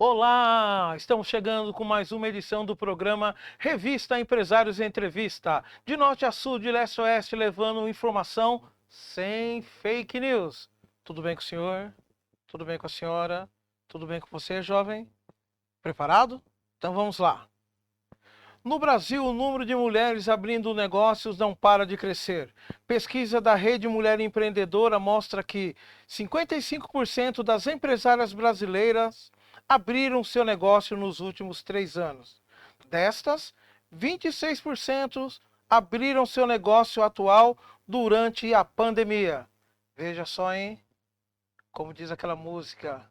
Olá! Estamos chegando com mais uma edição do programa Revista Empresários em Entrevista. De norte a sul, de leste a oeste, levando informação sem fake news. Tudo bem com o senhor? Tudo bem com a senhora? Tudo bem com você, jovem? Preparado? Então vamos lá. No Brasil, o número de mulheres abrindo negócios não para de crescer. Pesquisa da Rede Mulher Empreendedora mostra que 55% das empresárias brasileiras abriram seu negócio nos últimos 3 anos. Destas, 26% abriram seu negócio atual durante a pandemia. Veja só, hein? Como diz aquela música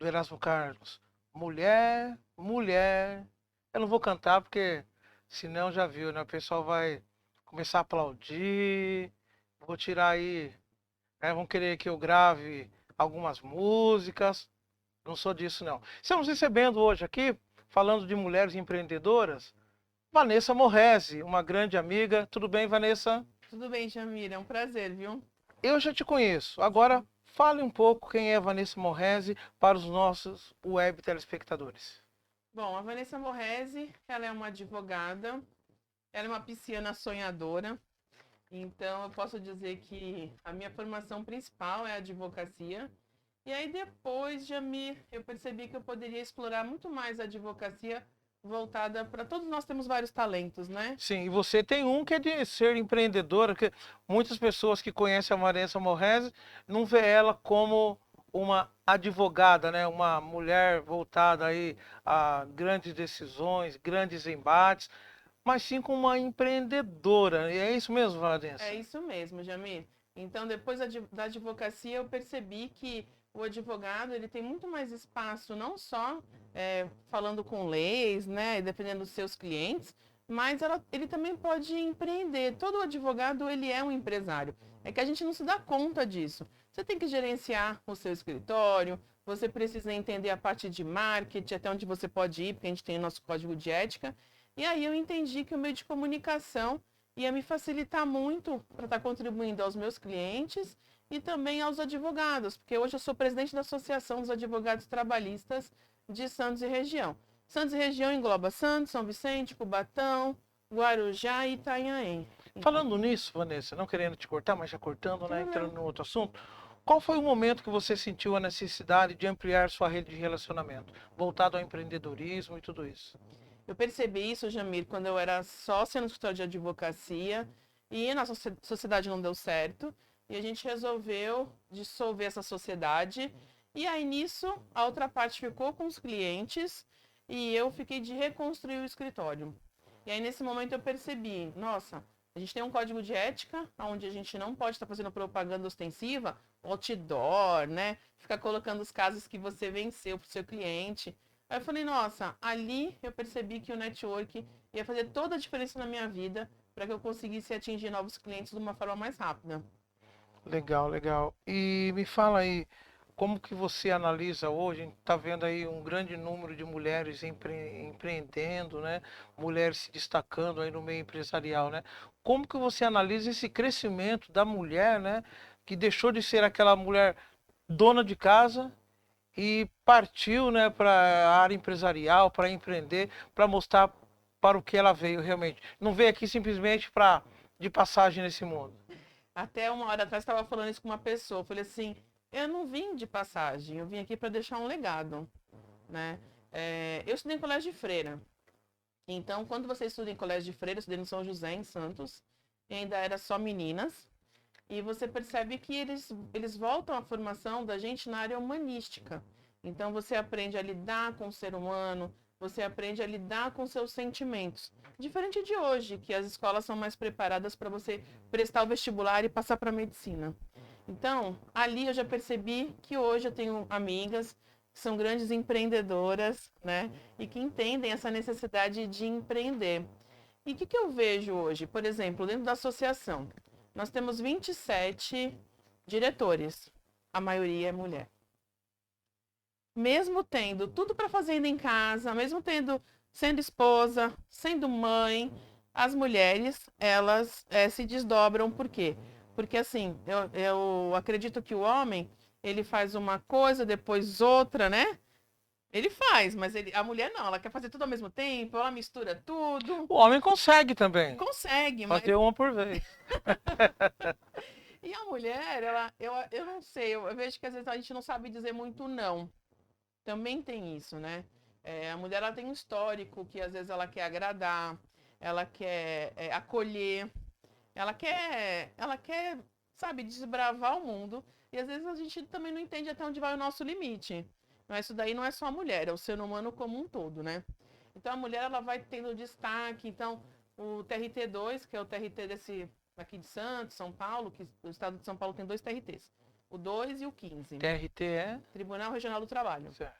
do Erasmo Carlos. Mulher, mulher. Eu não vou cantar porque senão já viu, né? O pessoal vai começar a aplaudir. Vou tirar aí, né? Vão querer que eu grave algumas músicas. Não sou disso, não. Estamos recebendo hoje aqui, falando de mulheres empreendedoras, Vanessa Morrese, uma grande amiga. Tudo bem, Vanessa? Tudo bem, Jamila, é um prazer, viu? Eu já te conheço. Agora, fale um pouco quem é Vanessa Morrese para os nossos web telespectadores. Bom, a Vanessa Morrese, ela é uma advogada, ela é uma pisciana sonhadora, então eu posso dizer que a minha formação principal é a advocacia. E aí depois, Jamil, eu percebi que eu poderia explorar muito mais a advocacia voltada para todos nós temos vários talentos, né? Sim, e você tem um que é de ser empreendedora, que muitas pessoas que conhecem a Vanessa Morrese não vê ela como uma advogada, né? Uma mulher voltada aí a grandes decisões, grandes embates, mas sim como uma empreendedora. E é isso mesmo, É Vanessa? isso mesmo, Jamil. Então, depois da advocacia, eu percebi que o advogado ele tem muito mais espaço, não só falando com leis, né, e defendendo os seus clientes, mas ele também pode empreender. Todo advogado ele é um empresário. É que a gente não se dá conta disso. Você tem que gerenciar o seu escritório, você precisa entender a parte de marketing, até onde você pode ir, porque a gente tem o nosso código de ética. E aí eu entendi que o meio de comunicação ia me facilitar muito para estar contribuindo aos meus clientes e também aos advogados, porque hoje eu sou presidente da Associação dos Advogados Trabalhistas de Santos e região. Santos e região engloba Santos, São Vicente, Cubatão, Guarujá e Itanhaém. Então, Falando nisso, Vanessa, não querendo te cortar, mas já cortando, tem né? problema. Entrando no outro assunto. Qual foi o momento que você sentiu a necessidade de ampliar sua rede de relacionamento, voltado ao empreendedorismo e tudo isso? Eu percebi isso, Jamir, quando eu era sócia no escritório de advocacia e nossa sociedade não deu certo. E a gente resolveu dissolver essa sociedade. E aí nisso, a outra parte ficou com os clientes e eu fiquei de reconstruir o escritório. E aí nesse momento eu percebi, nossa, a gente tem um código de ética onde a gente não pode estar fazendo propaganda ostensiva, outdoor, né? Ficar colocando os casos que você venceu para o seu cliente. Aí eu falei, nossa, ali eu percebi que o network ia fazer toda a diferença na minha vida para que eu conseguisse atingir novos clientes de uma forma mais rápida. Legal, legal. E me fala aí, como que você analisa hoje? Está vendo aí um grande número de mulheres empreendendo, né? Mulheres se destacando aí no meio empresarial, né? Como que você analisa esse crescimento da mulher, né? Que deixou de ser aquela mulher dona de casa e partiu, né, para a área empresarial, para empreender, para mostrar para o que ela veio realmente. Não veio aqui simplesmente para de passagem nesse mundo. Até uma hora atrás estava falando isso com uma pessoa. Eu falei assim, eu não vim de passagem, eu vim aqui para deixar um legado, né? Eu estudei em colégio de freira. Então, quando você estuda em colégio de freira, eu estudei no São José, em Santos, e ainda era só meninas. E você percebe que eles voltam à formação da gente na área humanística. Então você aprende a lidar com o ser humano, você aprende a lidar com seus sentimentos. Diferente de hoje, que as escolas são mais preparadas para você prestar o vestibular e passar para a medicina. Então, ali eu já percebi que hoje eu tenho amigas que são grandes empreendedoras, né? E que entendem essa necessidade de empreender. E o que eu vejo hoje? Por exemplo, dentro da associação, nós temos 27 diretores, a maioria é mulher. Mesmo tendo tudo para fazer ainda em casa, mesmo sendo esposa, sendo mãe, as mulheres, elas se desdobram. Por quê? Porque assim, eu acredito que o homem, ele faz uma coisa, depois outra, né? Ele faz, mas a mulher não, ela quer fazer tudo ao mesmo tempo, ela mistura tudo. O homem consegue também. Consegue, mas. Fazer uma por vez. E a mulher, eu não sei, eu vejo que às vezes a gente não sabe dizer muito não. Também tem isso, né? A mulher ela tem um histórico que às vezes ela quer agradar, ela quer acolher, ela quer, sabe, desbravar o mundo. E às vezes a gente também não entende até onde vai o nosso limite. Mas isso daí não é só a mulher, é o ser humano como um todo, né? Então a mulher ela vai tendo destaque. Então o TRT2, que é o TRT desse aqui de Santos, São Paulo, que o estado de São Paulo tem 2 TRTs, o 2 e o 15, TRT é? Tribunal Regional do Trabalho. Certo.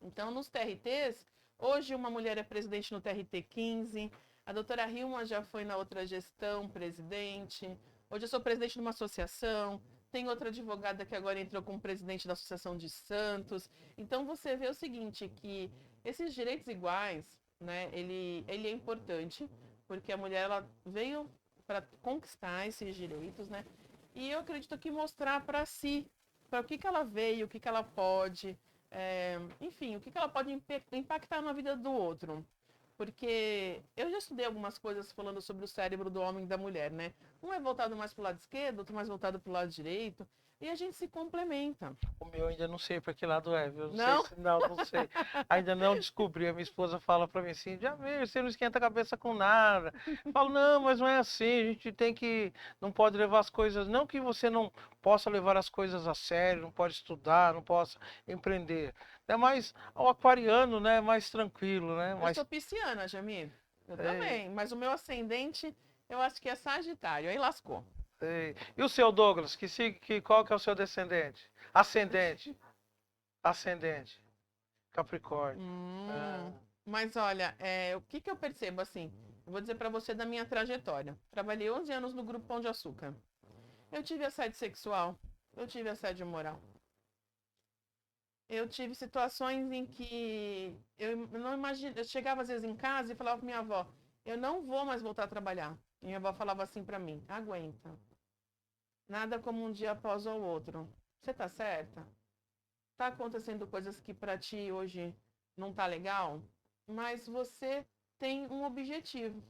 Então, nos TRTs, hoje uma mulher é presidente no TRT 15, a doutora Hilma já foi na outra gestão presidente, hoje eu sou presidente de uma associação, tem outra advogada que agora entrou como presidente da Associação de Santos. Então, você vê o seguinte, que esses direitos iguais, né, ele é importante, porque a mulher ela veio para conquistar esses direitos, né? E eu acredito que mostrar para si, para o que ela veio, o que ela pode, enfim, o que ela pode impactar na vida do outro. Porque eu já estudei algumas coisas falando sobre o cérebro do homem e da mulher, né? Um é voltado mais para o lado esquerdo, outro mais voltado para o lado direito. E a gente se complementa. O meu ainda não sei para que lado é, viu? Não sei Não? se não sei. Ainda não descobri. A minha esposa fala para mim assim: já veio, você não esquenta a cabeça com nada. Eu falo, não, mas não é assim. A gente tem que. Não pode levar as coisas. Não que você não possa levar as coisas a sério, não pode estudar, não possa empreender. É mais o aquariano, né? Mais tranquilo, né? Eu sou Mais. pisciana, Jamir. Eu Sei, também. Mas o meu ascendente, eu acho que é Sagitário. Aí lascou. sei. E o seu Douglas? Qual que é o seu descendente? Ascendente. Ascendente. Capricórnio. Ah. Hum, mas olha, o que que eu percebo assim? Eu vou dizer para você da minha trajetória. Trabalhei 11 anos no Grupo Pão de Açúcar. Eu tive assédio sexual, eu tive assédio moral. Eu tive situações em que eu não imagino, eu chegava às vezes em casa e falava para minha avó, eu não vou mais voltar a trabalhar. E minha avó falava assim para mim, aguenta. Nada como um dia após o outro. Você tá certa? Tá acontecendo coisas que para ti hoje não tá legal, mas você tem um objetivo.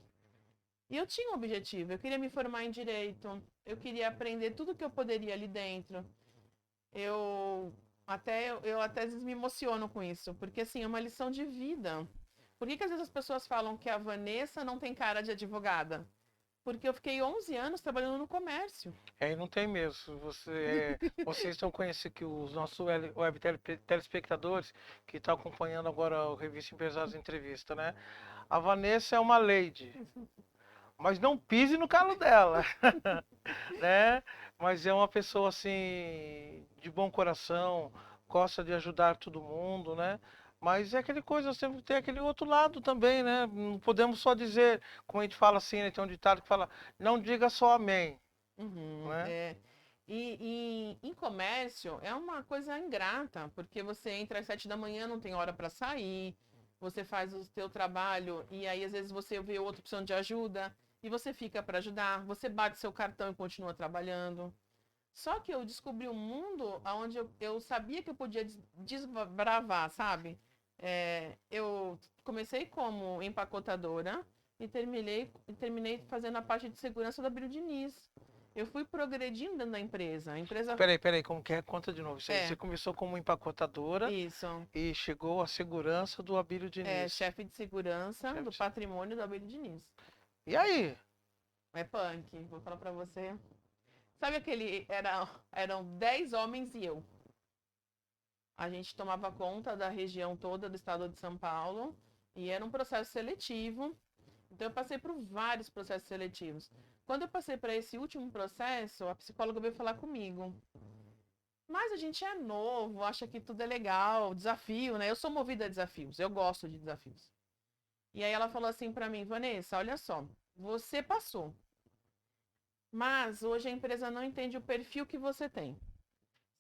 E eu tinha um objetivo, eu queria me formar em direito, eu queria aprender tudo que eu poderia ali dentro. Eu até às vezes me emociono com isso, porque assim, é uma lição de vida. Por que que às vezes as pessoas falam que a Vanessa não tem cara de advogada? Porque eu fiquei 11 anos trabalhando no comércio. Aí não tem mesmo. Vocês estão conhecendo que os nossos telespectadores que estão acompanhando agora o Revista Empresários Entrevista, né? A Vanessa é uma lady, mas não pise no calo dela, né? Mas é uma pessoa assim de bom coração, gosta de ajudar todo mundo, né? Mas é aquele coisa, sempre tem aquele outro lado também, né? Não podemos só dizer, como a gente fala assim, né? Tem um ditado que fala, não diga só amém, Uhum, né? é. E em comércio é uma coisa ingrata, porque você entra às 7 da manhã, não tem hora para sair, você faz o seu trabalho e aí às vezes você vê outra opção de ajuda e você fica para ajudar, você bate seu cartão e continua trabalhando. Só que eu descobri um mundo onde eu sabia que eu podia desbravar, sabe? Eu comecei como empacotadora e terminei fazendo a parte de segurança da Bílio Diniz. Eu fui progredindo dentro da empresa. A empresa. Peraí, como que é? Conta de novo. Você É, começou como empacotadora isso. e chegou à segurança do Abílio Diniz. Chefe de segurança Chefe do de- patrimônio da Bílio Diniz. E aí? É punk, vou falar pra você. Sabe aquele. Eram 10 homens e eu. A gente tomava conta da região toda do estado de São Paulo e era um processo seletivo. Então eu passei por vários processos seletivos. Quando eu passei para esse último processo, a psicóloga veio falar comigo. Mas a gente é novo, acha que tudo é legal, desafio, né? Eu sou movida a desafios, eu gosto de desafios. E aí ela falou assim para mim, Vanessa, olha só, você passou, mas hoje a empresa não entende o perfil que você tem.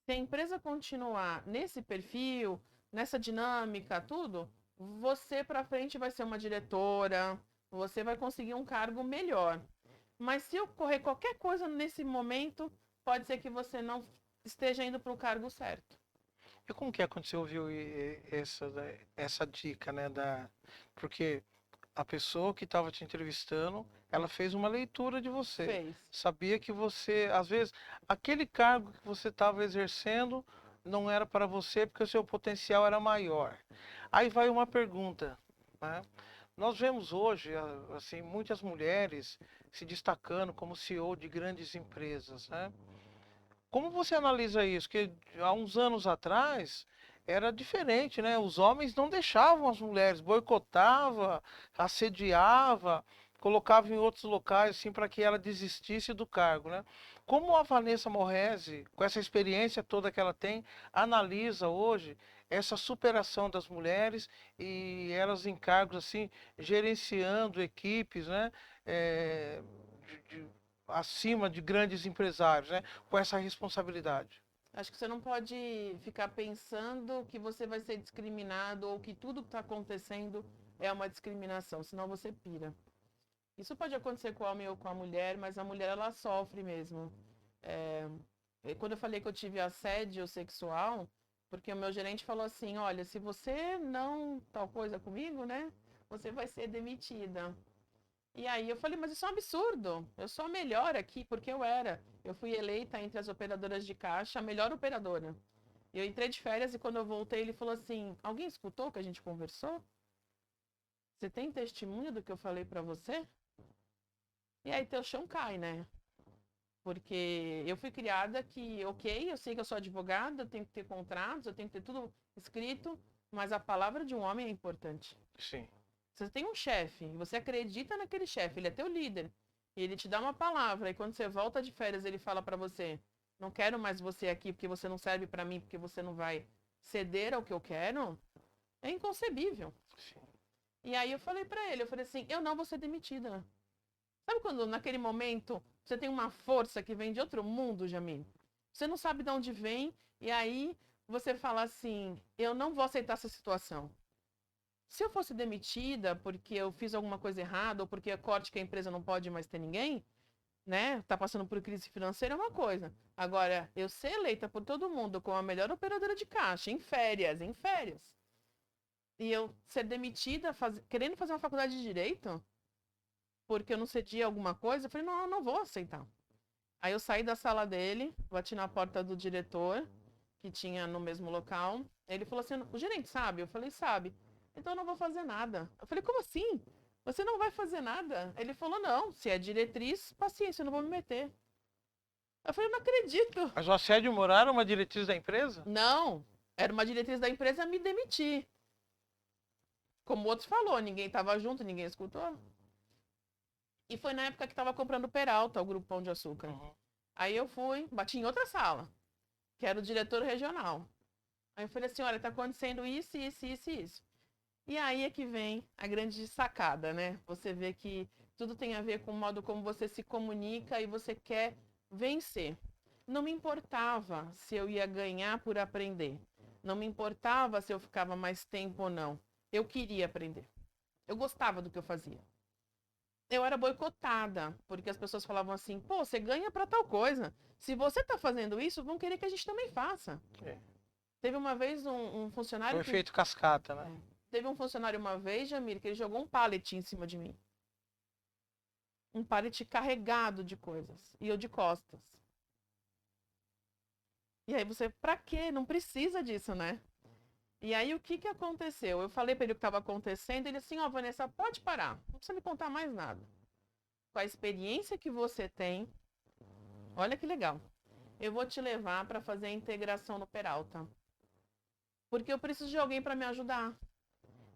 Se a empresa continuar nesse perfil, nessa dinâmica, tudo, você para frente vai ser uma diretora, você vai conseguir um cargo melhor. Mas se ocorrer qualquer coisa nesse momento, pode ser que você não esteja indo para o cargo certo. E como que é quando você ouviu essa dica, né? Porque a pessoa que estava te entrevistando, ela fez uma leitura de você. Fez. Sabia que você, às vezes, aquele cargo que você estava exercendo não era para você porque o seu potencial era maior. Aí vai uma pergunta, né? Nós vemos hoje, assim, muitas mulheres se destacando como CEO de grandes empresas, né? Como você analisa isso? Que há uns anos atrás era diferente, né? Os homens não deixavam as mulheres, boicotava, assediava, colocava em outros locais assim para que ela desistisse do cargo, né? Como a Vanessa Morresi, com essa experiência toda que ela tem, analisa hoje essa superação das mulheres e elas em cargos assim, gerenciando equipes, né? Eh, acima de grandes empresários, né? Com essa responsabilidade. Acho que você não pode ficar pensando que você vai ser discriminado ou que tudo que está acontecendo é uma discriminação, senão você pira. Isso pode acontecer com o homem ou com a mulher, mas a mulher ela sofre mesmo. Quando eu falei que eu tive assédio sexual, porque o meu gerente falou assim, olha, se você não tal coisa comigo, né, você vai ser demitida. E aí eu falei, mas isso é um absurdo. Eu sou a melhor aqui, porque eu era. Eu fui eleita entre as operadoras de caixa a melhor operadora. Eu entrei de férias e quando eu voltei, ele falou assim: alguém escutou o que a gente conversou? Você tem testemunho do que eu falei pra você? E aí teu chão cai, né? Porque eu fui criada que, ok, eu sei que eu sou advogada, eu tenho que ter contratos, eu tenho que ter tudo escrito, mas a palavra de um homem é importante. Sim. Você tem um chefe, você acredita naquele chefe, ele é teu líder, e ele te dá uma palavra, e quando você volta de férias, ele fala pra você: não quero mais você aqui porque você não serve pra mim, porque você não vai ceder ao que eu quero, é inconcebível. Sim. E aí eu falei pra ele, eu falei assim, eu não vou ser demitida. Sabe quando naquele momento você tem uma força que vem de outro mundo, Jamil? Você não sabe de onde vem, e aí você fala assim, eu não vou aceitar essa situação. Se eu fosse demitida porque eu fiz alguma coisa errada ou porque é corte que a empresa não pode mais ter ninguém, né? Tá passando por crise financeira é uma coisa. Agora, eu ser eleita por todo mundo como a melhor operadora de caixa, em férias, e eu ser demitida querendo fazer uma faculdade de direito, porque eu não cedia alguma coisa, eu falei, não, eu não vou aceitar. Aí eu saí da sala dele, bati na porta do diretor, que tinha no mesmo local. Ele falou assim, o gerente sabe? Eu falei, sabe. Então eu não vou fazer nada. Eu falei, como assim? Você não vai fazer nada? Ele falou, não, se é diretriz, paciência, eu não vou me meter. Eu falei, não acredito. Mas o assédio moral era uma diretriz da empresa? Não, era uma diretriz da empresa me demitir. Como o outro falou, ninguém estava junto, ninguém escutou. E foi na época que estava comprando Peralta, o Grupo Pão de Açúcar. Uhum. Aí eu fui, bati em outra sala, que era o diretor regional. Aí eu falei assim, olha, tá acontecendo isso, isso, isso e isso. E aí é que vem a grande sacada, né? Você vê que tudo tem a ver com o modo como você se comunica e você quer vencer. Não me importava se eu ia ganhar por aprender. Não me importava se eu ficava mais tempo ou não. Eu queria aprender. Eu gostava do que eu fazia. Eu era boicotada, porque as pessoas falavam assim, pô, você ganha pra tal coisa. Se você tá fazendo isso, vão querer que a gente também faça. É. Teve uma vez um O funcionário que... efeito cascata, né? Teve um funcionário uma vez, Jamir, que ele jogou um pallet em cima de mim. Um pallet carregado de coisas. E eu de costas. E aí você, pra quê? Não precisa disso, né? E aí o que que aconteceu? Eu falei pra ele o que estava acontecendo, ele assim, ó, Vanessa, pode parar. Não precisa me contar mais nada. Com a experiência que você tem, olha que legal. Eu vou te levar para fazer a integração no Peralta. Porque eu preciso de alguém para me ajudar.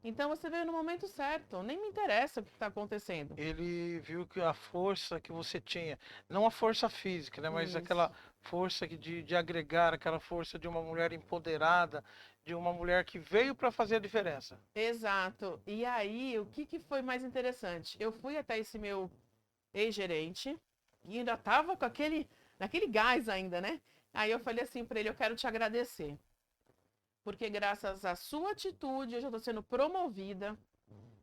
Então você veio no momento certo. Nem me interessa o que está acontecendo. Ele viu que a força que você tinha, não a força física, né? Mas Isso. aquela força de agregar, aquela força de uma mulher empoderada, de uma mulher que veio para fazer a diferença. Exato. E aí, o que que foi mais interessante? Eu fui até esse meu ex-gerente e ainda tava com naquele gás ainda, né? Aí eu falei assim para ele, eu quero te agradecer. Porque graças à sua atitude, eu já estou sendo promovida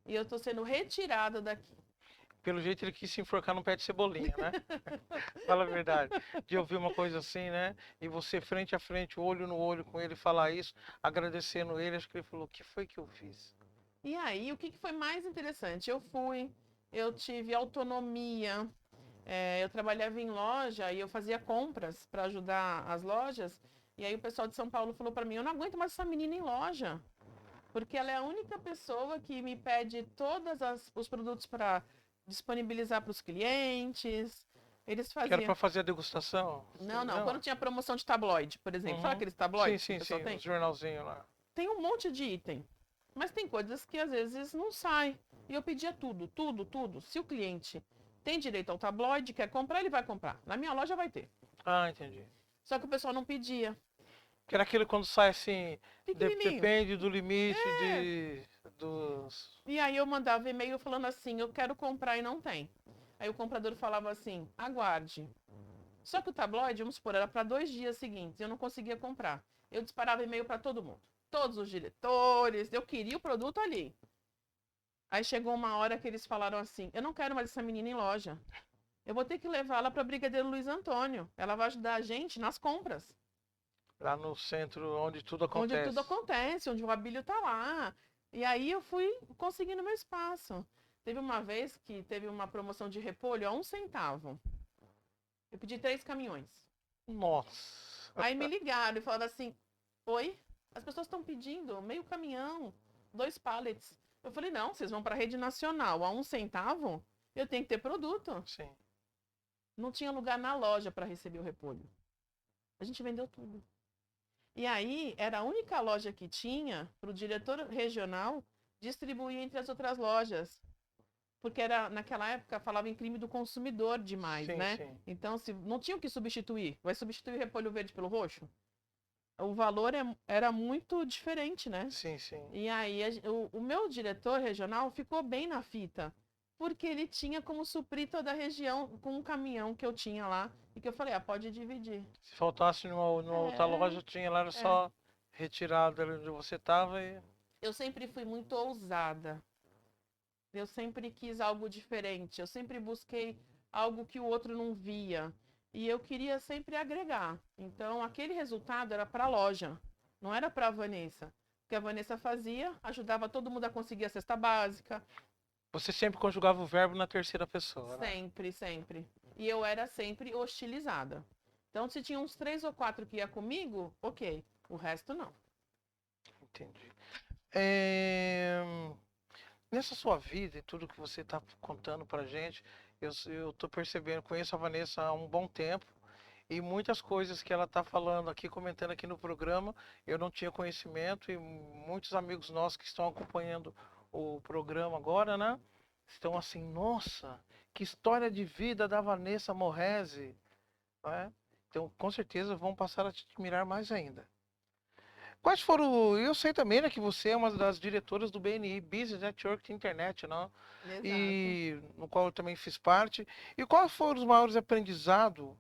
e eu estou sendo retirada daqui. Pelo jeito ele quis se enforcar num pé de cebolinha, né? Fala a verdade. De ouvir uma coisa assim, né? E você frente a frente, olho no olho com ele falar isso, agradecendo ele, acho que ele falou, o que foi que eu fiz? E aí, o que foi mais interessante? Eu tive autonomia, eu trabalhava em loja e eu fazia compras para ajudar as lojas. E aí o pessoal de São Paulo falou para mim, eu não aguento mais essa menina em loja, porque ela é a única pessoa que me pede os produtos para disponibilizar para os clientes. Eles Que era faziam. para fazer a degustação? Não, não. Quando tinha promoção de tabloide, por exemplo. Sabe Uhum. aqueles Sim, tabloides que o sim, pessoal sim, tem? os jornalzinhos lá. Tem um monte de item. Mas tem coisas que às vezes não sai. E eu pedia tudo, tudo, tudo. Se o cliente tem direito ao tabloide, quer comprar, ele vai comprar. Na minha loja vai ter. Ah, entendi. Só que o pessoal não pedia. Que era aquele quando sai assim, Pequenininho. depende do limite dos... E aí eu mandava e-mail falando assim, eu quero comprar e não tem. Aí o comprador falava assim, aguarde. Só que o tabloide, vamos supor, era para 2 dias seguintes. Eu não conseguia comprar. Eu disparava e-mail para todo mundo. Todos os diretores. Eu queria o produto ali. Aí chegou uma hora que eles falaram assim, eu não quero mais essa menina em loja. Eu vou ter que levá-la para Brigadeiro Luiz Antônio. Ela vai ajudar a gente nas compras. Lá no centro onde tudo Onde acontece. tudo acontece, onde o Abílio tá lá. E aí eu fui conseguindo meu espaço. Teve uma vez que teve uma promoção de repolho a 1 centavo. Eu pedi 3 caminhões. Nossa. Aí me ligaram e falaram assim, oi, as pessoas estão pedindo meio caminhão, 2 pallets. Eu falei, não, vocês vão para a rede nacional a 1 centavo, eu tenho que ter produto. Sim. Não tinha lugar na loja para receber o repolho. A gente vendeu tudo. E aí, era a única loja que tinha para o diretor regional distribuir entre as outras lojas. Porque era, naquela época, falava em crime do consumidor demais, Sim, né? sim. Então, se não tinha o que substituir. Vai substituir o repolho verde pelo roxo? O valor era muito diferente, né? Sim, sim. E aí, o meu diretor regional ficou bem na fita. Porque ele tinha como suprir toda a região com um caminhão que eu tinha lá. E que eu falei, pode dividir. Se faltasse numa outra loja, tinha lá, era só retirado ali onde você estava e... Eu sempre fui muito ousada. Eu sempre quis algo diferente. Eu sempre busquei algo que o outro não via. E eu queria sempre agregar. Então, aquele resultado era para a loja, não era para a Vanessa. O que a Vanessa fazia, ajudava todo mundo a conseguir a cesta básica. Você sempre conjugava o verbo na terceira pessoa, né? Sempre, sempre. E eu era sempre hostilizada. Então, se tinha uns 3 ou 4 que ia comigo, ok. O resto, não. Entendi. Nessa sua vida e tudo que você está contando pra gente, eu tô percebendo, conheço a Vanessa há um bom tempo e muitas coisas que ela está falando aqui, comentando aqui no programa, eu não tinha conhecimento e muitos amigos nossos que estão acompanhando o programa agora, né? Estão assim, nossa, que história de vida da Vanessa Morrese, né? Então, com certeza vão passar a te admirar mais ainda. Quais foram. Eu sei também, né, que você é uma das diretoras do BNI, Business Network Internet, não? Exato. E no qual eu também fiz parte. E quais foram os maiores aprendizados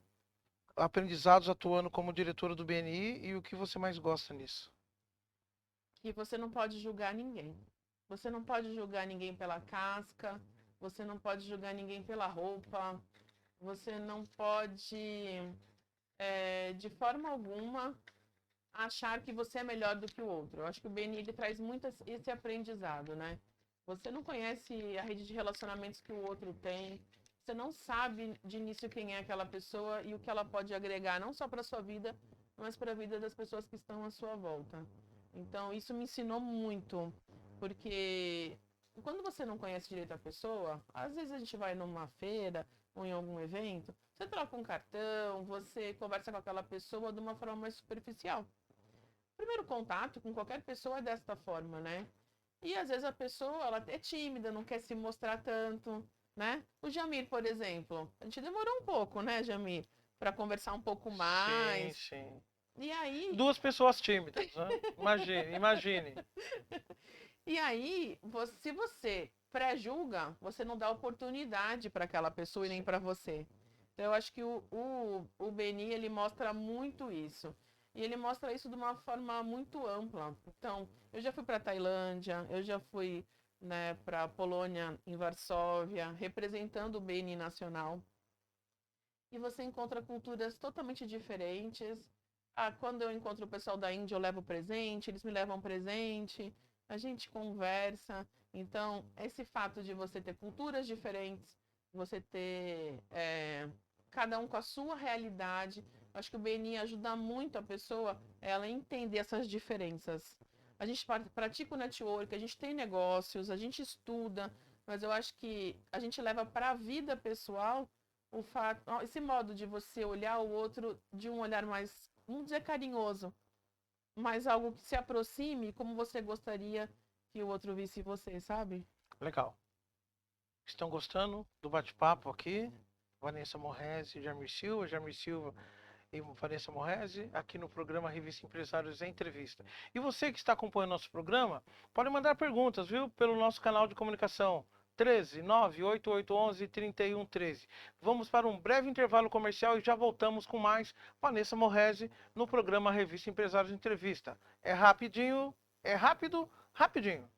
atuando como diretora do BNI e o que você mais gosta nisso? Que você não pode julgar ninguém. Você não pode julgar ninguém pela casca, você não pode julgar ninguém pela roupa, você não pode, de forma alguma, achar que você é melhor do que o outro. Eu acho que o BNI ele traz muito esse aprendizado, né? Você não conhece a rede de relacionamentos que o outro tem, você não sabe de início quem é aquela pessoa e o que ela pode agregar, não só para a sua vida, mas para a vida das pessoas que estão à sua volta. Então, isso me ensinou muito, porque quando você não conhece direito a pessoa, às vezes a gente vai numa feira ou em algum evento, você troca um cartão, você conversa com aquela pessoa de uma forma mais superficial. O primeiro contato com qualquer pessoa é desta forma, né? E às vezes a pessoa, ela é tímida, não quer se mostrar tanto, né? O Jamir, por exemplo, a gente demorou um pouco, né, Jamir? Para conversar um pouco Sim, mais. sim. E aí, Duas pessoas tímidas, né? Imagine, imagine. se você pré-julga, você não dá oportunidade para aquela pessoa e nem para você. Então, eu acho que o Beni, ele mostra muito isso. E ele mostra isso de uma forma muito ampla. Então, eu já fui para Tailândia, eu já fui né, para a Polônia, em Varsóvia, representando o BNI nacional. E você encontra culturas totalmente diferentes. Quando eu encontro o pessoal da Índia, eu levo presente, eles me levam presente, a gente conversa. Então, esse fato de você ter culturas diferentes, você ter cada um com a sua realidade, acho que o BNI ajuda muito a pessoa ela entender essas diferenças. A gente pratica o network, a gente tem negócios, a gente estuda, mas eu acho que a gente leva para a vida pessoal o fato, esse modo de você olhar o outro de um olhar mais, vamos dizer, carinhoso, mas algo que se aproxime como você gostaria que o outro visse você, sabe? Legal. Estão gostando do bate-papo aqui? Vanessa Morresi e Jamir Silva e Vanessa Morresi, aqui no programa Revista Empresários em Entrevista. E você que está acompanhando nosso programa, pode mandar perguntas, viu? Pelo nosso canal de comunicação 13 98811 3113. Vamos para um breve intervalo comercial e já voltamos com mais Vanessa Morresi no programa Revista Empresários em Entrevista. É rapidinho, é rápido, rapidinho.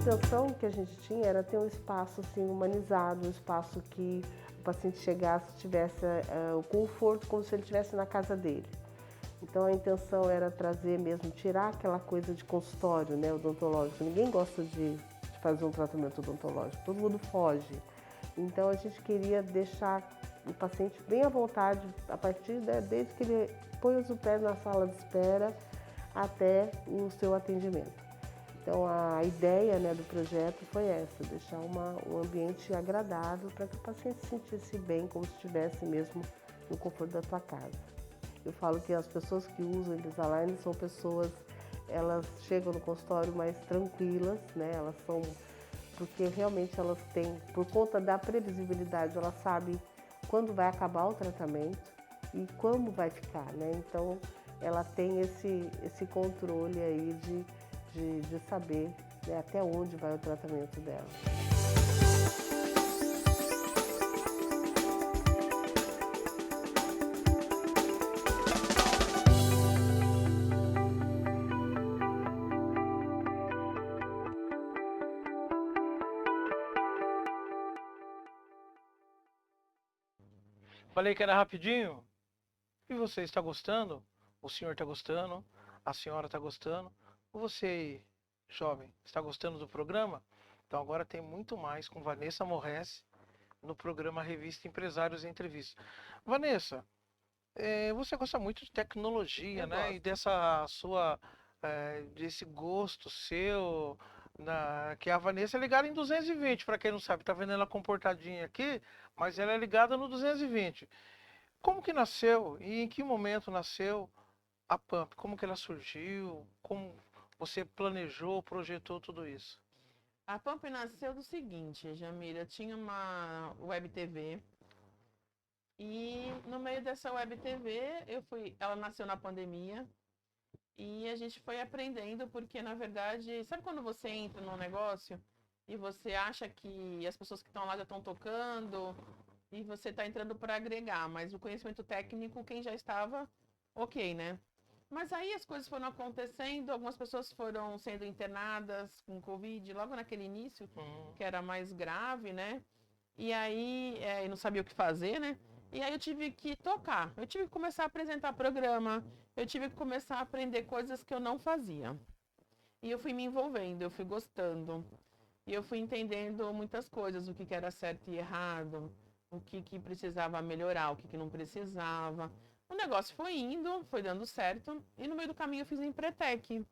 A intenção que a gente tinha era ter um espaço assim, humanizado, um espaço que o paciente chegasse e tivesse o conforto como se ele estivesse na casa dele. Então a intenção era trazer mesmo, tirar aquela coisa de consultório, né, odontológico. Ninguém gosta de fazer um tratamento odontológico, todo mundo foge. Então a gente queria deixar o paciente bem à vontade, a partir desde que ele põe os pés na sala de espera até o seu atendimento. Então a ideia, né, do projeto foi essa, deixar um ambiente agradável para que o paciente se sentisse bem, como se estivesse mesmo no conforto da sua casa. Eu falo que as pessoas que usam Invisalign são pessoas, elas chegam no consultório mais tranquilas, né, elas são, porque realmente elas têm, por conta da previsibilidade, elas sabem quando vai acabar o tratamento e como vai ficar, né, então ela tem esse controle aí de saber, né, até onde vai o tratamento dela. Falei que era rapidinho? E você está gostando? O senhor está gostando? A senhora está gostando? Você, jovem, está gostando do programa? Então agora tem muito mais com Vanessa Morresi no programa Revista Empresários em Entrevista. Vanessa, você gosta muito de tecnologia, Eu né? E gosto. desse gosto seu, que a Vanessa é ligada em 220, para quem não sabe, tá vendo ela comportadinha aqui, mas ela é ligada no 220. Como que nasceu e em que momento nasceu a Pump? Como que ela surgiu? Como você planejou, projetou tudo isso? A Pump nasceu do seguinte, Jamila, tinha uma web TV e no meio dessa web TV ela nasceu na pandemia e a gente foi aprendendo porque na verdade, sabe quando você entra num negócio e você acha que as pessoas que estão lá já estão tocando e você está entrando para agregar, mas o conhecimento técnico quem já estava, ok, né? Mas aí as coisas foram acontecendo, algumas pessoas foram sendo internadas com Covid logo naquele início, que era mais grave, né? E aí eu não sabia o que fazer, né? E aí eu tive que tocar, eu tive que começar a apresentar programa, eu tive que começar a aprender coisas que eu não fazia. E eu fui me envolvendo, eu fui gostando. E eu fui entendendo muitas coisas, o que era certo e errado, o que precisava melhorar, o que não precisava. O negócio foi indo, foi dando certo, e no meio do caminho eu fiz o Empretec.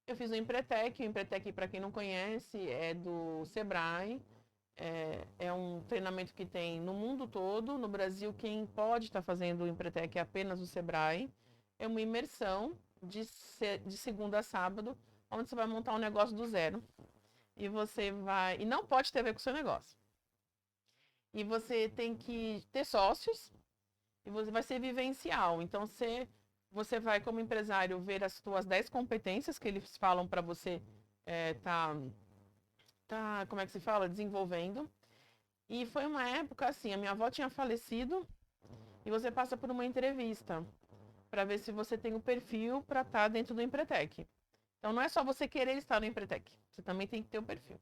Eu fiz o Empretec, para quem não conhece, é do Sebrae. É um treinamento que tem no mundo todo. No Brasil, quem pode estar fazendo o Empretec é apenas o Sebrae. É uma imersão de segunda a sábado, onde você vai montar um negócio do zero. E você vai. E não pode ter a ver com o seu negócio. E você tem que ter sócios. E você vai ser vivencial. Então, você você vai, como empresário, ver as suas 10 competências que eles falam para você como é que se fala? Desenvolvendo. E foi uma época assim, a minha avó tinha falecido e você passa por uma entrevista para ver se você tem o perfil para estar dentro do Empretec. Então não é só você querer estar no Empretec, você também tem que ter o perfil.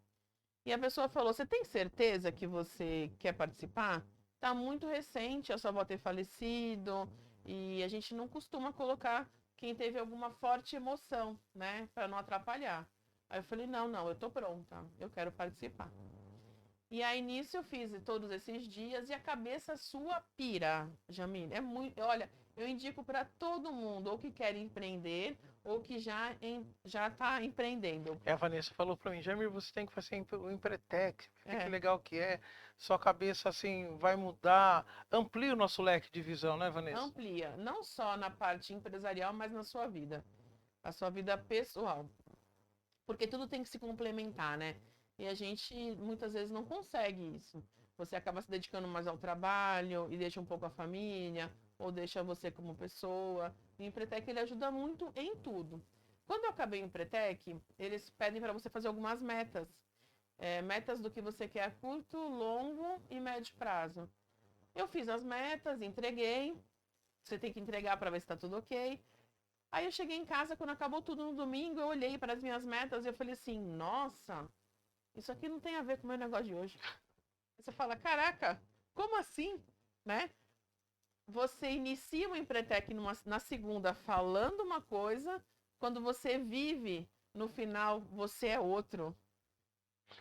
E a pessoa falou: você tem certeza que você quer participar? Tá muito recente a sua avó ter falecido e a gente não costuma colocar quem teve alguma forte emoção, né, para não atrapalhar. Aí eu falei: não, eu tô pronta, eu quero participar. E aí nisso eu fiz todos esses dias e a cabeça sua pira, Jamile. É muito, olha, eu indico para todo mundo, ou que quer empreender, ou que já está empreendendo. A Vanessa falou para mim: Jamil, você tem que fazer o Empretec. Que É. legal que é. Sua cabeça assim vai mudar, amplia o nosso leque de visão, né, Vanessa? Amplia, não só na parte empresarial, mas na sua vida, a sua vida pessoal. Porque tudo tem que se complementar, né? E a gente muitas vezes não consegue isso. Você acaba se dedicando mais ao trabalho e deixa um pouco a família, ou deixa você como pessoa. O Empretec ele ajuda muito em tudo. Quando eu acabei o Empretec, eles pedem para você fazer algumas metas. Metas do que você quer a curto, longo e médio prazo. Eu fiz as metas, entreguei. Você tem que entregar para ver se está tudo ok. Aí eu cheguei em casa, quando acabou tudo no domingo, eu olhei para as minhas metas e eu falei assim: nossa, isso aqui não tem a ver com o meu negócio de hoje. Você fala: caraca, como assim? Né? Você inicia o Empretec na segunda falando uma coisa, quando você vive, no final, você é outro.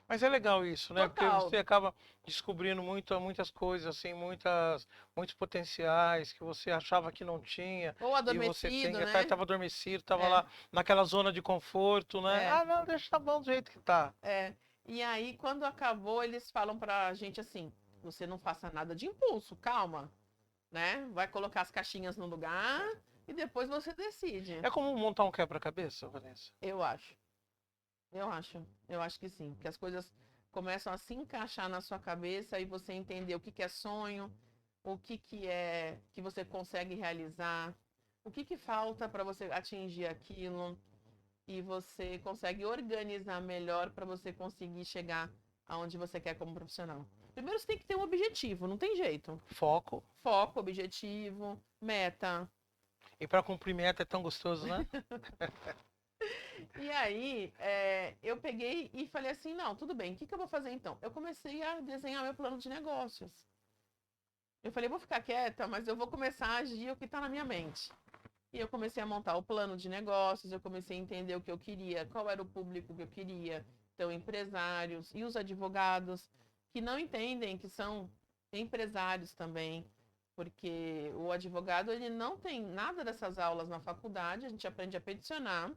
Mas é legal isso, né? Total. Porque você acaba descobrindo muitas coisas, assim, muitos potenciais que você achava que não tinha. Ou adormecido, E você né? estava adormecido, estava É. lá naquela zona de conforto, né? É. Ah, não, deixa tá bom do jeito que tá. E aí, quando acabou, eles falam pra gente assim: você não faça nada de impulso, calma, né? Vai colocar as caixinhas no lugar e depois você decide. É como montar um quebra-cabeça, Vanessa? Eu acho. Eu acho que sim. Que as coisas começam a se encaixar na sua cabeça e você entender o que é sonho, o que é que você consegue realizar, o que falta para você atingir aquilo e você consegue organizar melhor para você conseguir chegar aonde você quer como profissional. Primeiro você tem que ter um objetivo, não tem jeito. Foco. Foco, objetivo, meta. E para cumprir meta é tão gostoso, né? E aí, eu peguei e falei assim: não, tudo bem, o que eu vou fazer então? Eu comecei a desenhar meu plano de negócios. Eu falei: vou ficar quieta, mas eu vou começar a agir o que está na minha mente. E eu comecei a montar o plano de negócios, eu comecei a entender o que eu queria, qual era o público que eu queria. Então, empresários e os advogados que não entendem que são empresários também, porque o advogado ele não tem nada dessas aulas na faculdade, a gente aprende a peticionar,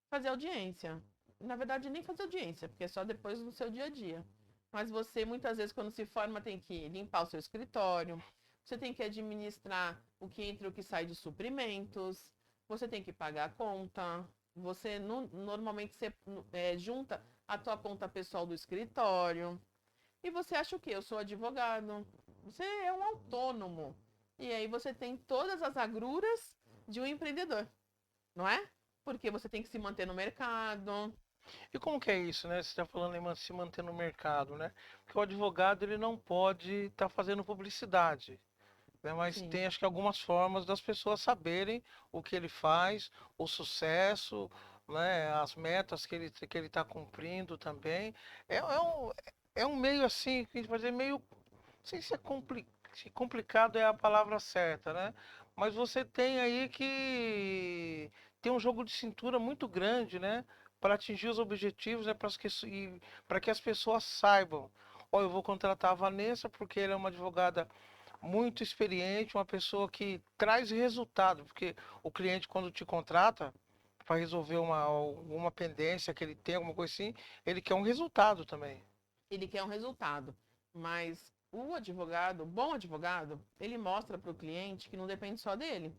fazer audiência. Na verdade, nem fazer audiência, porque é só depois no seu dia a dia. Mas você, muitas vezes, quando se forma, tem que limpar o seu escritório, você tem que administrar o que entra e o que sai de suprimentos, você tem que pagar a conta, você normalmente você, junta a tua conta pessoal do escritório. E você acha o quê? Eu sou advogado. Você é um autônomo. E aí você tem todas as agruras de um empreendedor, não é? Porque você tem que se manter no mercado. E como que é isso, né? Você está falando em se manter no mercado, né? Porque o advogado ele não pode estar fazendo publicidade, né? Mas Sim. tem acho que algumas formas das pessoas saberem o que ele faz, o sucesso, né? As metas que ele está cumprindo também. É um meio assim, que a gente vai dizer meio, não sei se se complicado é a palavra certa, né? Mas você tem aí que tem um jogo de cintura muito grande, né? Para atingir os objetivos, né? Para que as pessoas saibam. Ó, eu vou contratar a Vanessa porque ela é uma advogada muito experiente, uma pessoa que traz resultado, porque o cliente quando te contrata para resolver alguma pendência que ele tem, alguma coisa assim, ele quer um resultado também. Ele quer um resultado. Mas o advogado, o bom advogado, ele mostra para o cliente que não depende só dele.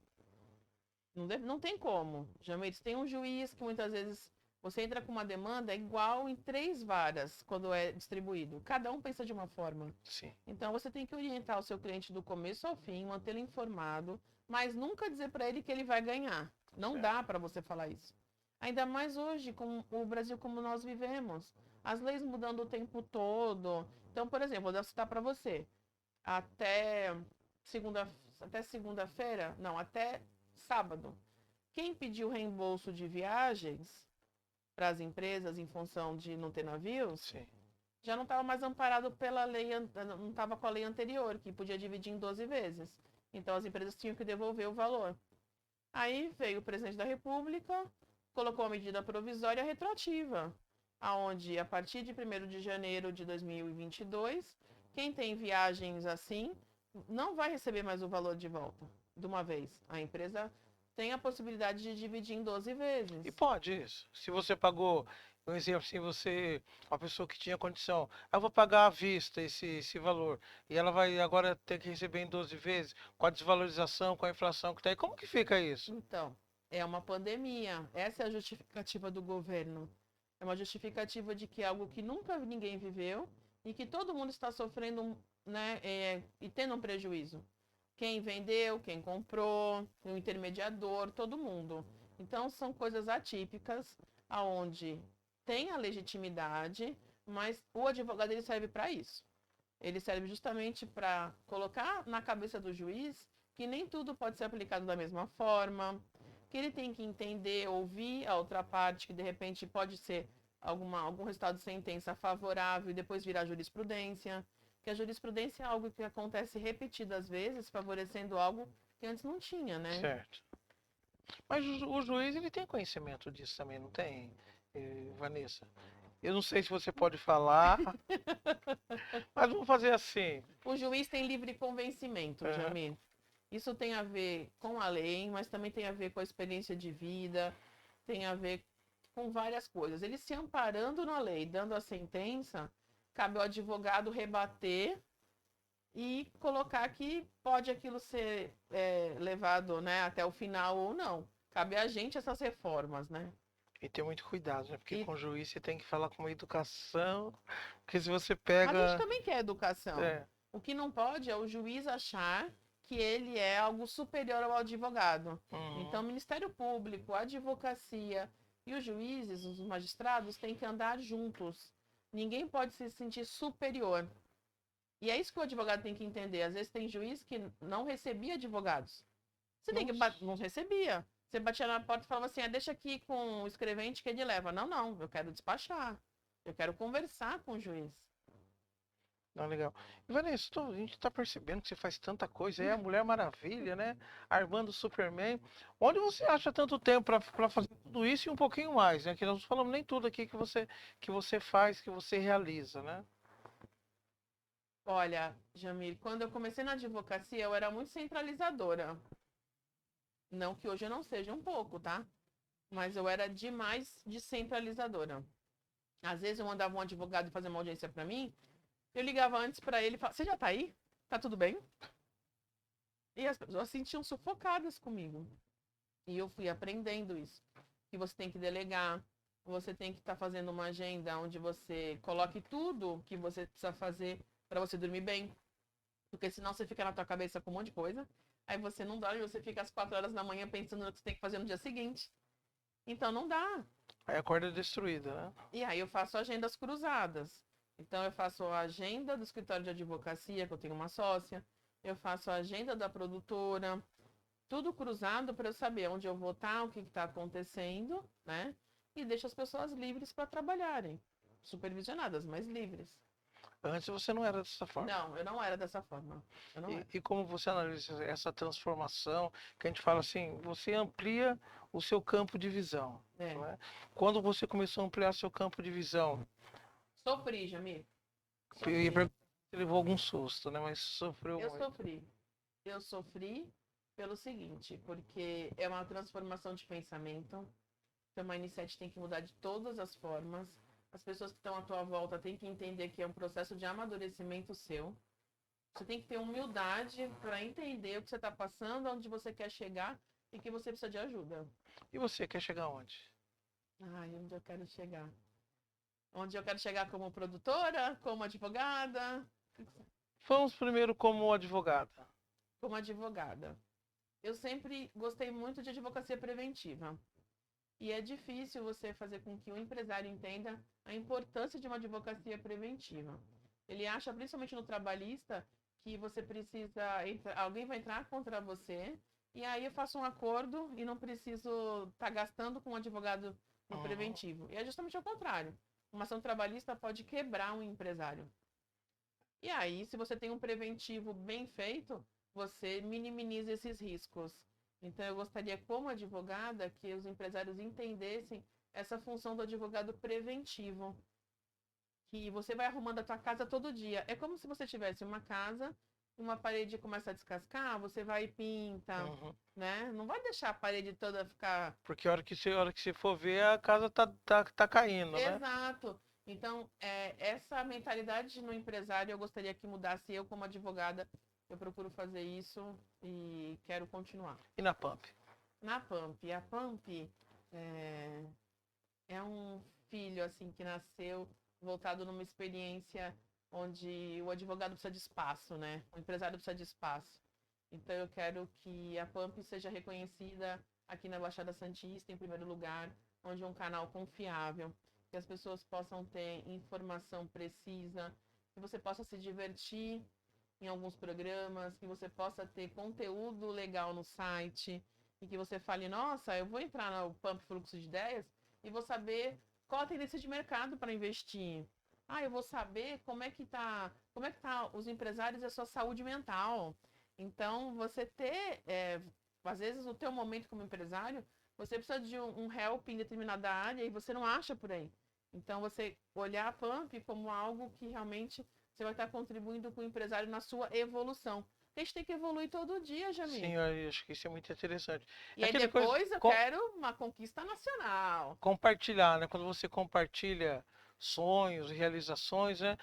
Não tem como. Jameires, tem um juiz que muitas vezes Você entra com uma demanda igual em 3 varas quando é distribuído. Cada um pensa de uma forma. Sim. Então você tem que orientar o seu cliente do começo ao fim, mantê-lo informado, mas nunca dizer para ele que ele vai ganhar. Não Certo. dá para você falar isso. Ainda mais hoje, com o Brasil como nós vivemos. As leis mudando o tempo todo. Então, por exemplo, eu vou citar para você. Até segunda, até segunda-feira, não, até sábado. Quem pediu reembolso de viagens para as empresas em função de não ter navios, Sim. já não estava mais amparado pela lei, não estava com a lei anterior, que podia dividir em 12 vezes. Então as empresas tinham que devolver o valor. Aí veio o presidente da República, colocou a medida provisória retroativa, aonde a partir de 1º de janeiro de 2022, quem tem viagens assim não vai receber mais o valor de volta de uma vez. A empresa tem a possibilidade de dividir em 12 vezes. E pode isso. Se você pagou, um exemplo, se você, uma pessoa que tinha condição, eu vou pagar à vista esse valor, e ela vai agora ter que receber em 12 vezes, com a desvalorização, com a inflação que está aí, como que fica isso? Então, é uma pandemia. Essa é a justificativa do governo. É uma justificativa de que é algo que nunca ninguém viveu e que todo mundo está sofrendo, né, e tendo um prejuízo. Quem vendeu, quem comprou, o intermediador, todo mundo. Então, são coisas atípicas, aonde tem a legitimidade, mas o advogado ele serve para isso. Ele serve justamente para colocar na cabeça do juiz que nem tudo pode ser aplicado da mesma forma, que ele tem que entender, ouvir a outra parte, que de repente pode ser algum resultado de sentença favorável e depois virar jurisprudência. Que a jurisprudência é algo que acontece repetidas vezes, favorecendo algo que antes não tinha, né? Certo. Mas o juiz, ele tem conhecimento disso também, não tem, Vanessa? Eu não sei se você pode falar, mas vamos fazer assim. O juiz tem livre convencimento, Uhum. Jamir. Isso tem a ver com a lei, mas também tem a ver com a experiência de vida, tem a ver com várias coisas. Ele se amparando na lei, dando a sentença, cabe ao advogado rebater e colocar que pode aquilo ser levado, né, até o final ou não. Cabe a gente essas reformas, né? E ter muito cuidado, né? Porque E- com o juiz você tem que falar com uma educação, porque se você Mas a gente pega. também quer educação. É, O que não pode é o juiz achar que ele é algo superior ao advogado. uhum. Então, o Ministério Público, a advocacia e os juízes, os magistrados, têm que andar juntos. Ninguém pode se sentir superior. E é isso que o advogado tem que entender. Às vezes tem juiz que não recebia advogados. Você tem que Nossa. não recebia. Você batia na porta e falava assim: deixa aqui com o escrevente que ele leva. Não, não, eu quero despachar. Eu quero conversar com o juiz. Não, legal. E, Vanessa, a gente tá percebendo que você faz tanta coisa. É a Mulher Maravilha, né? Armando o Superman. Onde você acha tanto tempo para fazer tudo isso e um pouquinho mais, né? Que nós não falamos nem tudo aqui que você faz, que você realiza, né? Olha, Jamir, quando eu comecei na advocacia, eu era muito centralizadora. Não que hoje eu não seja um pouco, tá? Mas eu era demais descentralizadora. Às vezes eu mandava um advogado fazer uma audiência para mim, eu ligava antes para ele e falava: você já tá aí? Tá tudo bem? E as pessoas se sentiam sufocadas comigo. E eu fui aprendendo isso. Que você tem que delegar, você tem que estar fazendo uma agenda onde você coloque tudo que você precisa fazer para você dormir bem. Porque senão você fica na tua cabeça com um monte de coisa. Aí você não dorme, você fica às 4 horas da manhã pensando no que você tem que fazer no dia seguinte. Então não dá. Aí a corda é destruída, né? E aí eu faço agendas cruzadas. Então eu faço a agenda do escritório de advocacia, que eu tenho uma sócia. Eu faço a agenda da produtora. Tudo cruzado para eu saber onde eu vou estar, o que está acontecendo, né? E deixo as pessoas livres para trabalharem. Supervisionadas, mas livres. Antes você não era dessa forma. Não, eu não era dessa forma. Eu não era. E como você analisa essa transformação, que a gente fala assim, você amplia o seu campo de visão, É. não é? Quando você começou a ampliar seu campo de visão, Sofri, Jamir. eu ia perguntar se você levou algum susto, né? Mas sofreu Eu muito. sofri. Eu sofri pelo seguinte, porque é uma transformação de pensamento. Seu mindset tem que mudar de todas as formas. As pessoas que estão à tua volta têm que entender que é um processo de amadurecimento seu. Você tem que ter humildade para entender o que você está passando, onde você quer chegar e que você precisa de ajuda. E você quer chegar onde? Ai, onde eu quero chegar? Onde eu quero chegar como produtora, como advogada? Vamos primeiro como advogada. Como advogada. Eu sempre gostei muito de advocacia preventiva. E é difícil você fazer com que o empresário entenda a importância de uma advocacia preventiva. Ele acha, principalmente no trabalhista, que você precisa, alguém vai entrar contra você, e aí eu faço um acordo e não preciso estar gastando com um advogado no preventivo. E é justamente o contrário. Uma ação trabalhista pode quebrar um empresário. E aí, se você tem um preventivo bem feito, você minimiza esses riscos. Então, eu gostaria, como advogada, que os empresários entendessem essa função do advogado preventivo. Que você vai arrumando a tua casa todo dia. É como se você tivesse uma casa, uma parede começa a descascar, você vai e pinta, né? Não vai deixar a parede toda ficar... Porque a hora que você for ver, a casa tá caindo, né? Exato. Então, essa mentalidade no empresário eu gostaria que mudasse. Eu, como advogada, eu procuro fazer isso e quero continuar. E na Pump? Na Pump. A Pump é um filho, assim, que nasceu voltado numa experiência onde o advogado precisa de espaço, né? O empresário precisa de espaço. Então, eu quero que a Pump seja reconhecida aqui na Baixada Santista, em primeiro lugar, onde é um canal confiável, que as pessoas possam ter informação precisa, que você possa se divertir em alguns programas, que você possa ter conteúdo legal no site, e que você fale, nossa, eu vou entrar no Pump Fluxo de Ideias e vou saber qual a tendência de mercado para investir. Ah, eu vou saber como é que tá os empresários e a sua saúde mental. Então, você ter, às vezes, no teu momento como empresário, você precisa de um help em determinada área e você não acha por aí. Então, você olhar a Pump como algo que realmente você vai estar contribuindo com o empresário na sua evolução. A gente tem que evoluir todo dia, Jamil. Sim, eu acho que isso é muito interessante. E aí depois eu quero uma conquista nacional. Compartilhar, né? Quando você compartilha sonhos, realizações, né?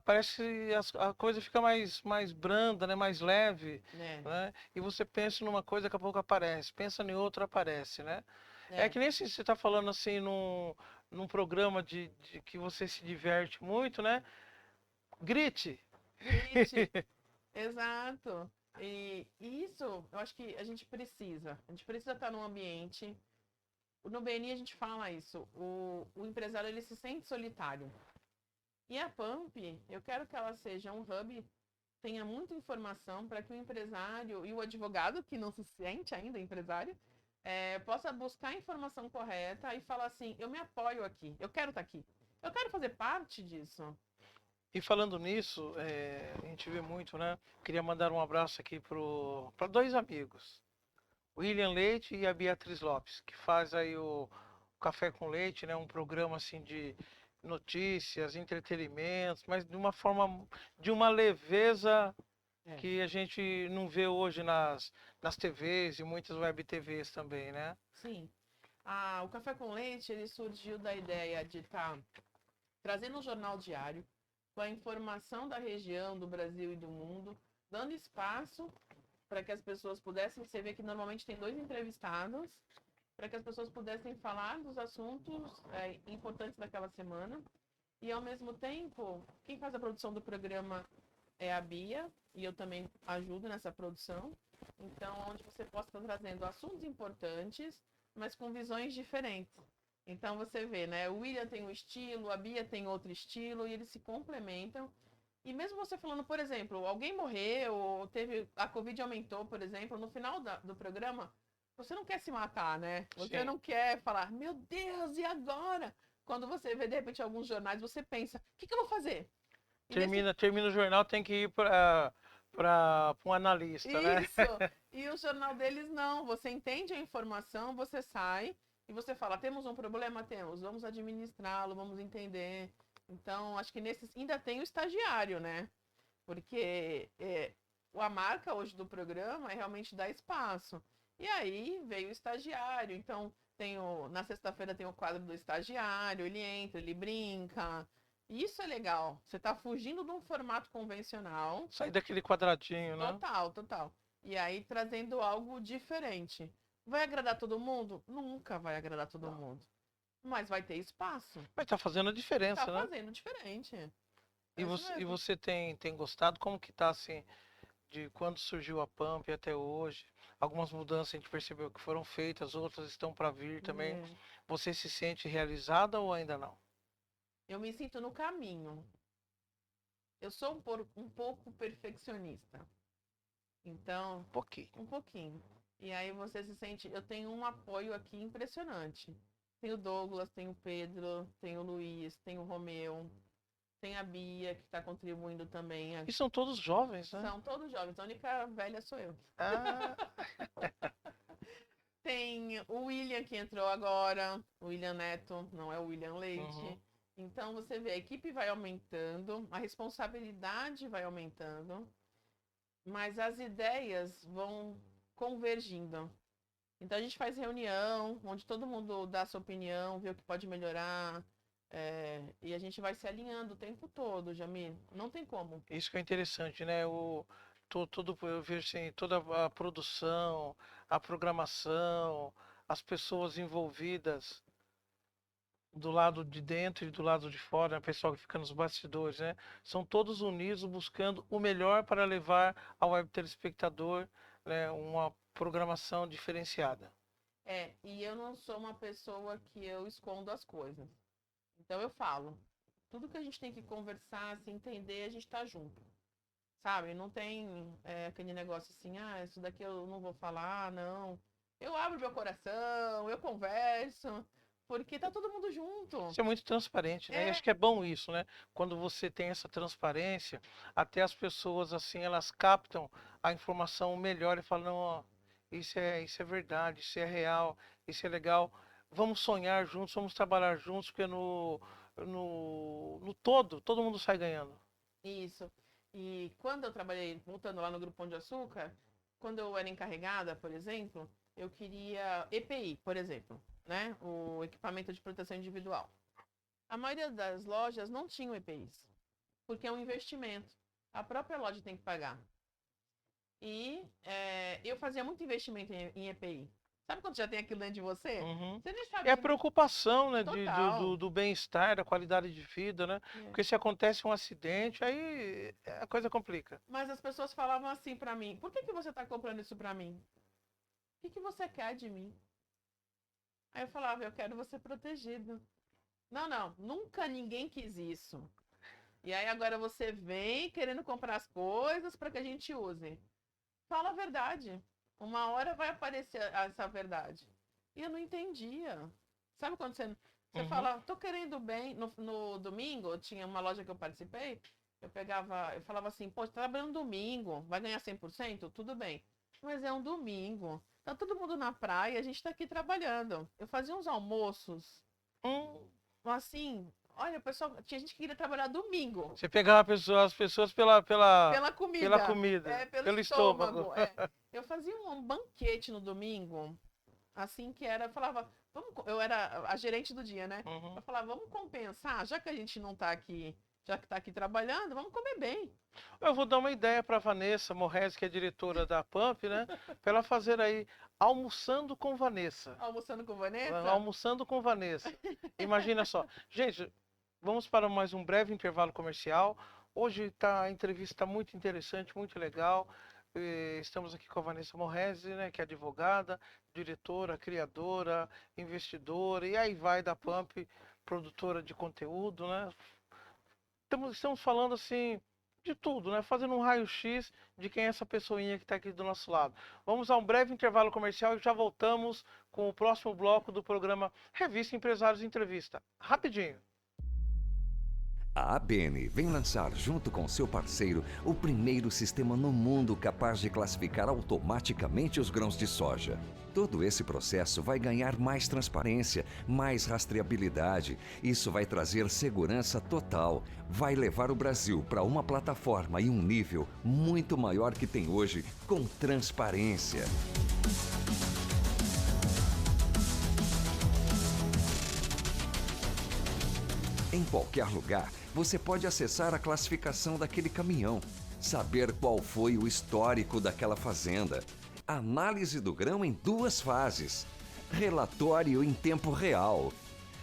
Parece que a coisa fica mais branda, né? Mais leve, né? E você pensa numa coisa, daqui a pouco aparece. Pensa em outra, aparece, né? É que nem se você está falando assim num programa de que você se diverte muito, né? Grite! Grite! Exato! E isso, eu acho que a gente precisa. A gente precisa estar num ambiente. No BNI a gente fala isso. O empresário, ele se sente solitário. E a Pump, eu quero que ela seja um hub, tenha muita informação para que o empresário e o advogado, que não se sente ainda empresário, possa buscar a informação correta e falar assim, eu me apoio aqui, eu quero estar aqui. Eu quero fazer parte disso. E falando nisso, a gente vê muito, né? Queria mandar um abraço aqui para dois amigos, William Leite e a Beatriz Lopes, que faz aí o Café com Leite, né? Um programa assim de notícias, entretenimentos, mas de uma forma, de uma leveza que a gente não vê hoje nas TVs e muitas web TVs também, né? Sim. O Café com Leite, ele surgiu da ideia de estar trazendo um jornal diário com a informação da região, do Brasil e do mundo, dando espaço para que as pessoas pudessem, você vê que normalmente tem 2 entrevistados, para que as pessoas pudessem falar dos assuntos importantes daquela semana. E, ao mesmo tempo, quem faz a produção do programa é a Bia, e eu também ajudo nessa produção. Então, onde você possa estar trazendo assuntos importantes, mas com visões diferentes. Então, você vê, né? O William tem um estilo, a Bia tem outro estilo, e eles se complementam. E mesmo você falando, por exemplo, alguém morreu, ou a Covid aumentou, por exemplo, no final do programa, você não quer se matar, né? Você não quer falar, meu Deus, e agora? Quando você vê, de repente, alguns jornais, você pensa, o que eu vou fazer? Termina o jornal, tem que ir para um analista, né? Isso! E o jornal deles não. Você entende a informação, você sai e você fala, temos um problema? Temos. Vamos administrá-lo, vamos entender. Então, acho que ainda tem o estagiário, né? Porque a marca hoje do programa é realmente dar espaço. E aí veio o estagiário. Então, na sexta-feira tem o quadro do estagiário, ele entra, ele brinca. Isso é legal. Você está fugindo de um formato convencional. Sair daquele quadradinho, né? Total, total. E aí trazendo algo diferente. Vai agradar todo mundo? Nunca vai agradar todo mundo. mas vai ter espaço. Mas tá fazendo a diferença, Tá né? fazendo diferente. E É isso você, e mesmo. você tem gostado? Como que tá, assim, de quando surgiu a Pump até hoje? Algumas mudanças a gente percebeu que foram feitas, outras estão para vir também. É. Você se sente realizada ou ainda não? Eu me sinto no caminho. Eu sou um pouco perfeccionista. Então, Um pouquinho. um pouquinho. E aí você se sente. Eu tenho um apoio aqui impressionante. Tem o Douglas, tem o Pedro, tem o Luiz, tem o Romeu, tem a Bia, que está contribuindo também. E são todos jovens, né? São todos jovens. A única velha sou eu. Ah, Tem o William, que entrou agora. O William Neto, não é o William Leite. Uhum. Então você vê, a equipe vai aumentando, a responsabilidade vai aumentando, mas as ideias vão convergindo. Então a gente faz reunião, onde todo mundo dá a sua opinião, vê o que pode melhorar, e a gente vai se alinhando o tempo todo, Jamil. Não tem como. isso que é interessante, né? Eu vejo assim, toda a produção, a programação, as pessoas envolvidas do lado de dentro e do lado de fora, o pessoal que fica nos bastidores, né? São todos unidos buscando o melhor para levar ao web telespectador, né, uma programação diferenciada. E eu não sou uma pessoa que eu escondo as coisas. Então eu falo. Tudo que a gente tem que conversar, se entender, a gente tá junto. Sabe? Não tem aquele negócio assim, isso daqui eu não vou falar, não. Eu abro meu coração, eu converso, porque tá todo mundo junto. Isso é muito transparente, né? E É. acho que é bom isso, né? Quando você tem essa transparência, até as pessoas assim, elas captam a informação melhor e falam, não, ó, isso é verdade, isso é real, isso é legal. Vamos sonhar juntos, vamos trabalhar juntos, porque no todo mundo sai ganhando. Isso. E quando eu trabalhei, voltando lá no Grupo Pão de Açúcar, quando eu era encarregada, por exemplo, eu queria EPI, por exemplo, né? O equipamento de proteção individual. A maioria das lojas não tinham EPIs, porque é um investimento. A própria loja tem que pagar. E eu fazia muito investimento em EPI. Sabe quando já tem aquilo dentro de você? Uhum. Você nem É sabe. a preocupação, né, Total. do bem-estar, da qualidade de vida, né? Porque se acontece um acidente, aí a coisa complica. Mas as pessoas falavam assim pra mim: por que você tá comprando isso pra mim? O que você quer de mim? Aí eu falava: eu quero você protegido. Não, nunca ninguém quis isso. E aí agora você vem querendo comprar as coisas para que a gente use. Fala a verdade. Uma hora vai aparecer essa verdade. E eu não entendia. Sabe quando você fala, tô querendo bem. No domingo, tinha uma loja que eu participei, eu falava assim, pô, tá trabalhando domingo, vai ganhar 100%? Tudo bem. Mas é um domingo. Tá todo mundo na praia, a gente tá aqui trabalhando. Eu fazia uns almoços, assim, olha, pessoal, tinha gente que queria trabalhar domingo. Você pegava as pessoas pela comida, pelo estômago. Eu fazia um banquete no domingo, assim que era, eu falava, eu era a gerente do dia, né? Uhum. Eu falava, vamos compensar, já que a gente não tá aqui, já que tá aqui trabalhando, vamos comer bem. Eu vou dar uma ideia para Vanessa Morrez, que é diretora da Pump, né? Para ela fazer aí Almoçando com Vanessa. Almoçando com Vanessa? Almoçando com Vanessa. Imagina só. Gente, vamos para mais um breve intervalo comercial. Hoje a entrevista está muito interessante, muito legal. Estamos aqui com a Vanessa Morrez, né, que é advogada, diretora, criadora, investidora, e aí vai da Pump, produtora de conteúdo, né? Estamos falando assim de tudo, né? Fazendo um raio-x de quem é essa pessoinha que está aqui do nosso lado. Vamos a um breve intervalo comercial e já voltamos com o próximo bloco do programa Revista Empresários Entrevista. Rapidinho. A ABN vem lançar, junto com seu parceiro, o primeiro sistema no mundo capaz de classificar automaticamente os grãos de soja. Todo esse processo vai ganhar mais transparência, mais rastreabilidade. Isso vai trazer segurança total. Vai levar o Brasil para uma plataforma e um nível muito maior que tem hoje, com transparência. Em qualquer lugar, você pode acessar a classificação daquele caminhão, saber qual foi o histórico daquela fazenda, análise do grão em 2 fases, relatório em tempo real,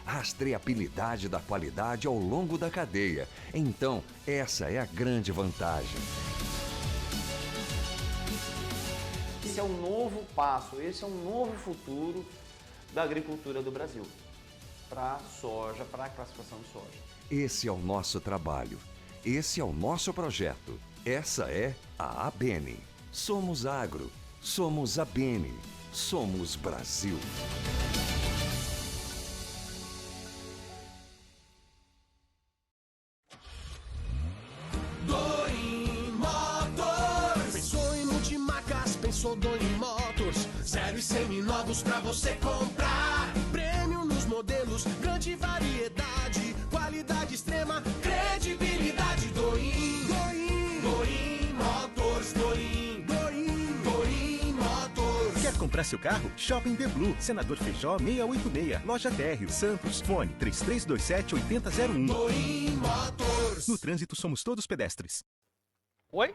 rastreabilidade da qualidade ao longo da cadeia. Então, essa é a grande vantagem. Esse é um novo passo, esse é um novo futuro da agricultura do Brasil, para a soja, para a classificação de soja. Esse é o nosso trabalho. Esse é o nosso projeto. Essa é a ABN. Somos agro. Somos ABN. Somos Brasil. Dorim Motors. Pensou em multimarcas, pensou Dorim Motors. 0 e seminovos pra você comprar. Prêmio nos modelos, grande variedade, qualidade extrema, credibilidade. Dorim Motors, Dorim Motors. Quer comprar seu carro? Shopping The Blue, Senador Feijó 686, Loja Térreo, Santos, fone 3327-8001. Dorim Motors. No trânsito somos todos pedestres. Oi?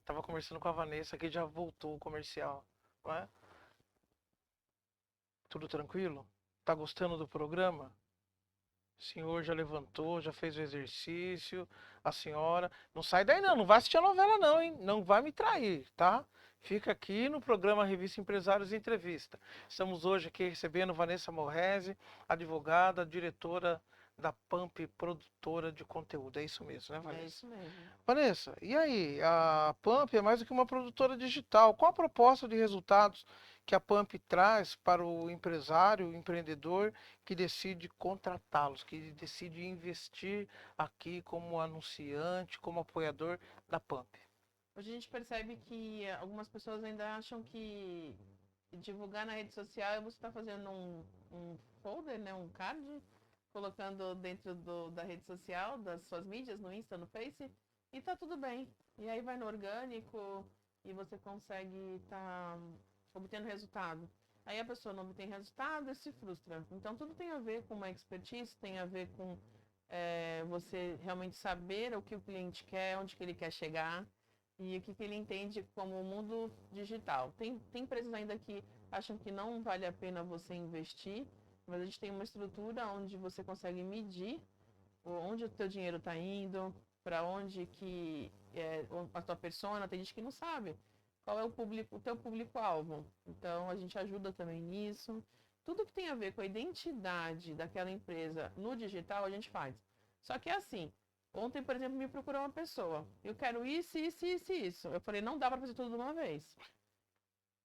Tava conversando com a Vanessa que já voltou o comercial, não é? Tudo tranquilo? Tá gostando do programa? O senhor já levantou, já fez o exercício, a senhora... Não sai daí não, não vai assistir a novela não, hein? Não vai me trair, tá? Fica aqui no programa Revista Empresários Entrevista. Estamos hoje aqui recebendo Vanessa Morrese, advogada, diretora da Pump, produtora de conteúdo. É isso mesmo, né, Vanessa? É isso mesmo. Vanessa, e aí? A Pump é mais do que uma produtora digital. Qual a proposta de resultados que a Pump traz para o empresário, o empreendedor que decide contratá-los, que decide investir aqui como anunciante, como apoiador da Pump? Hoje a gente percebe que algumas pessoas ainda acham que divulgar na rede social é você estar fazendo um folder, né, um card, colocando dentro da rede social, das suas mídias, no Insta, no Face, e tá tudo bem. E aí vai no orgânico e você consegue estar obtendo resultado. Aí a pessoa não obtém resultado e se frustra. Então tudo tem a ver com uma expertise, tem a ver com você realmente saber o que o cliente quer, onde que ele quer chegar e o que ele entende como o mundo digital. Tem empresas ainda que acham que não vale a pena você investir, mas a gente tem uma estrutura onde você consegue medir onde o teu dinheiro está indo, para onde que a tua persona, tem gente que não sabe qual é o teu público-alvo. Então a gente ajuda também nisso. Tudo que tem a ver com a identidade daquela empresa no digital a gente faz. Só que é assim, ontem, por exemplo, me procurou uma pessoa. Eu quero isso, isso, isso, isso. Eu falei, não dá para fazer tudo de uma vez.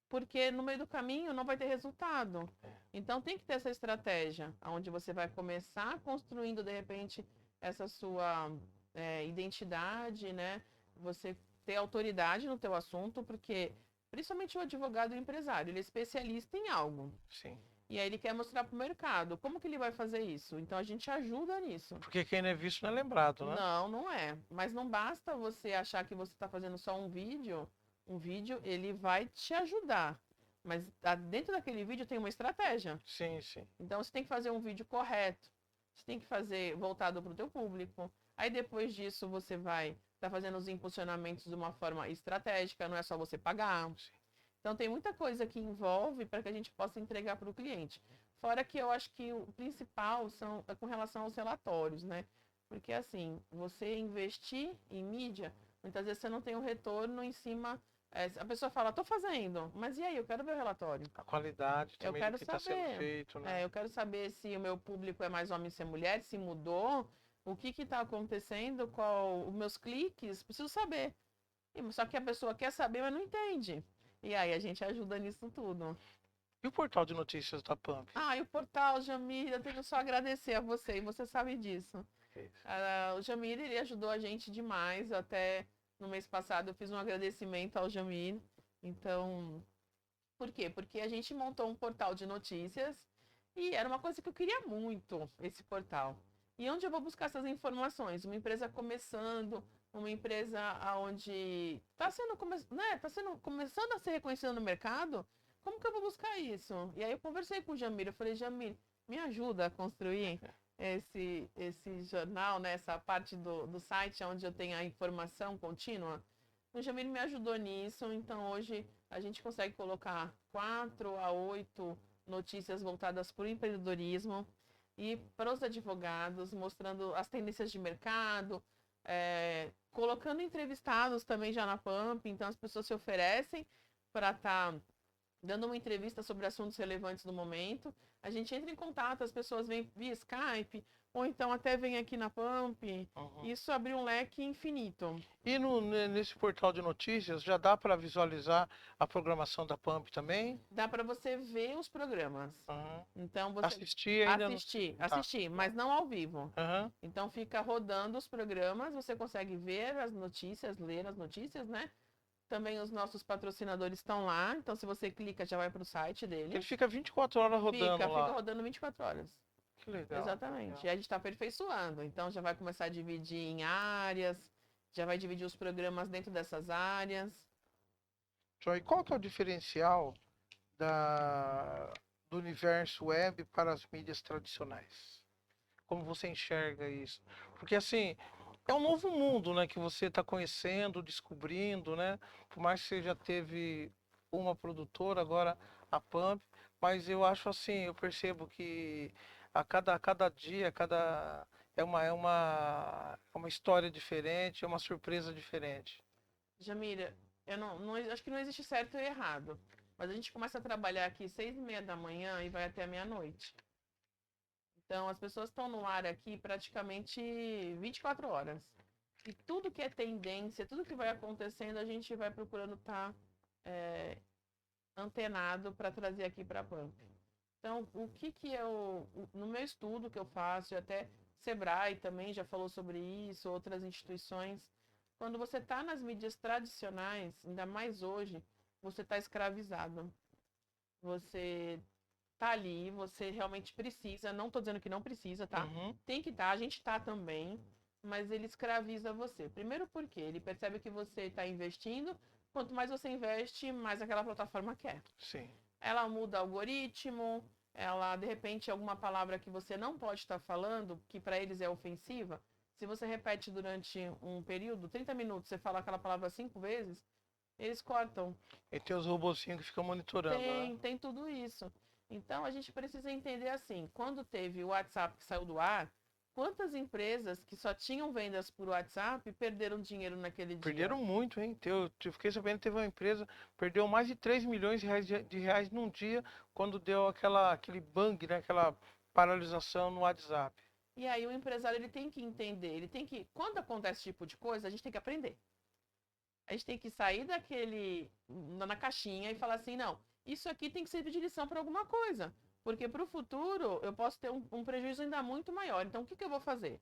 Porque no meio do caminho não vai ter resultado. Então tem que ter essa estratégia, onde você vai começar construindo, de repente, essa sua identidade, né? Você ter autoridade no teu assunto, porque principalmente o advogado e o empresário, ele é especialista em algo. Sim. E aí ele quer mostrar para o mercado. Como que ele vai fazer isso? Então a gente ajuda nisso. Porque quem não é visto não é lembrado, né? Não, não é. Mas não basta você achar que você está fazendo só um vídeo. Um vídeo, ele vai te ajudar. Mas dentro daquele vídeo tem uma estratégia. Sim, sim. Então você tem que fazer um vídeo correto. Você tem que fazer voltado para o teu público. Aí depois disso você vai estar fazendo os impulsionamentos de uma forma estratégica. Não é só você pagar. Sim. Então tem muita coisa que envolve para que a gente possa entregar para o cliente. Fora que eu acho que o principal é com relação aos relatórios, né? Porque assim, você investir em mídia, muitas vezes você não tem um retorno em cima. A pessoa fala, estou fazendo, mas e aí? Eu quero ver o relatório. A qualidade também do que está sendo feito, né? Eu quero saber se o meu público é mais homem ou mulher, se mudou, o que está acontecendo, qual os meus cliques, preciso saber. Só que a pessoa quer saber, mas não entende. E aí a gente ajuda nisso tudo. E o portal de notícias da Pump? E o portal, Jamir, eu tenho só a agradecer a você, e você sabe disso. O Jamir, ele ajudou a gente demais, até no mês passado eu fiz um agradecimento ao Jamir. Então, por quê? Porque a gente montou um portal de notícias e era uma coisa que eu queria muito, esse portal. E onde eu vou buscar essas informações? Uma empresa começando, uma empresa onde está sendo, começando a ser reconhecida no mercado, como que eu vou buscar isso? E aí eu conversei com o Jamir, eu falei, Jamir, me ajuda a construir esse jornal, né, essa parte do site onde eu tenho a informação contínua. O Jamir me ajudou nisso, então hoje a gente consegue colocar 4 a 8 notícias voltadas para o empreendedorismo. e para os advogados, mostrando as tendências de mercado, colocando entrevistados também já na Pump, então as pessoas se oferecem para estar dando uma entrevista sobre assuntos relevantes do momento. A gente entra em contato, as pessoas vêm via Skype, ou então até vêm aqui na Pump. Isso abriu um leque infinito. E nesse portal de notícias, já dá para visualizar a programação da Pump também? Dá para você ver os programas. Então você Assistir ainda assistir, mas não ao vivo. Aham. Então fica rodando os programas, você consegue ver as notícias, ler as notícias, né? Também os nossos patrocinadores estão lá, então se você clica já vai para o site dele. Ele fica 24 horas rodando Fica lá. rodando 24 horas. Que legal. Exatamente. Legal. E a gente está aperfeiçoando. Então já vai começar a dividir em áreas, já vai dividir os programas dentro dessas áreas. Joy, qual que é o diferencial do universo web para as mídias tradicionais? Como você enxerga isso? Porque assim, é um novo mundo, né, que você está conhecendo, descobrindo, né? Por mais que você já teve uma produtora, agora a Pump, mas eu acho assim, eu percebo que a cada dia, é uma história diferente, é uma surpresa diferente. Jamira, eu acho que não existe certo e errado. Mas a gente começa a trabalhar aqui 6h30 da manhã e vai até meia-noite. Então, as pessoas estão no ar aqui praticamente 24 horas. E tudo que é tendência, tudo que vai acontecendo, a gente vai procurando estar antenado para trazer aqui para a Pump. Então, o que no meu estudo que eu faço, e até Sebrae também já falou sobre isso, outras instituições, quando você está nas mídias tradicionais, ainda mais hoje, você está escravizado. Você tá ali, você realmente precisa, não tô dizendo que não precisa, tá? Tem que estar, a gente tá também, mas ele escraviza você. Primeiro porque ele percebe que você está investindo, quanto mais você investe, mais aquela plataforma quer. Sim. Ela muda algoritmo, ela, de repente, alguma palavra que você não pode estar falando, que para eles é ofensiva, se você repete durante um período, 30 minutos, você fala aquela palavra 5 vezes, eles cortam. E tem os robozinhos que ficam monitorando, né? Tem tudo isso. Então, a gente precisa entender assim, quando teve o WhatsApp que saiu do ar, quantas empresas que só tinham vendas por WhatsApp perderam dinheiro naquele dia? Perderam muito, hein? Eu fiquei sabendo que teve uma empresa, perdeu mais de 3 milhões de reais num dia, quando deu aquele bang, né? Aquela paralisação no WhatsApp. E aí o empresário ele tem que entender, quando acontece esse tipo de coisa, a gente tem que aprender. A gente tem que sair na caixinha e falar assim, não, isso aqui tem que servir de lição para alguma coisa. Porque para o futuro eu posso ter um prejuízo ainda muito maior. Então o que eu vou fazer?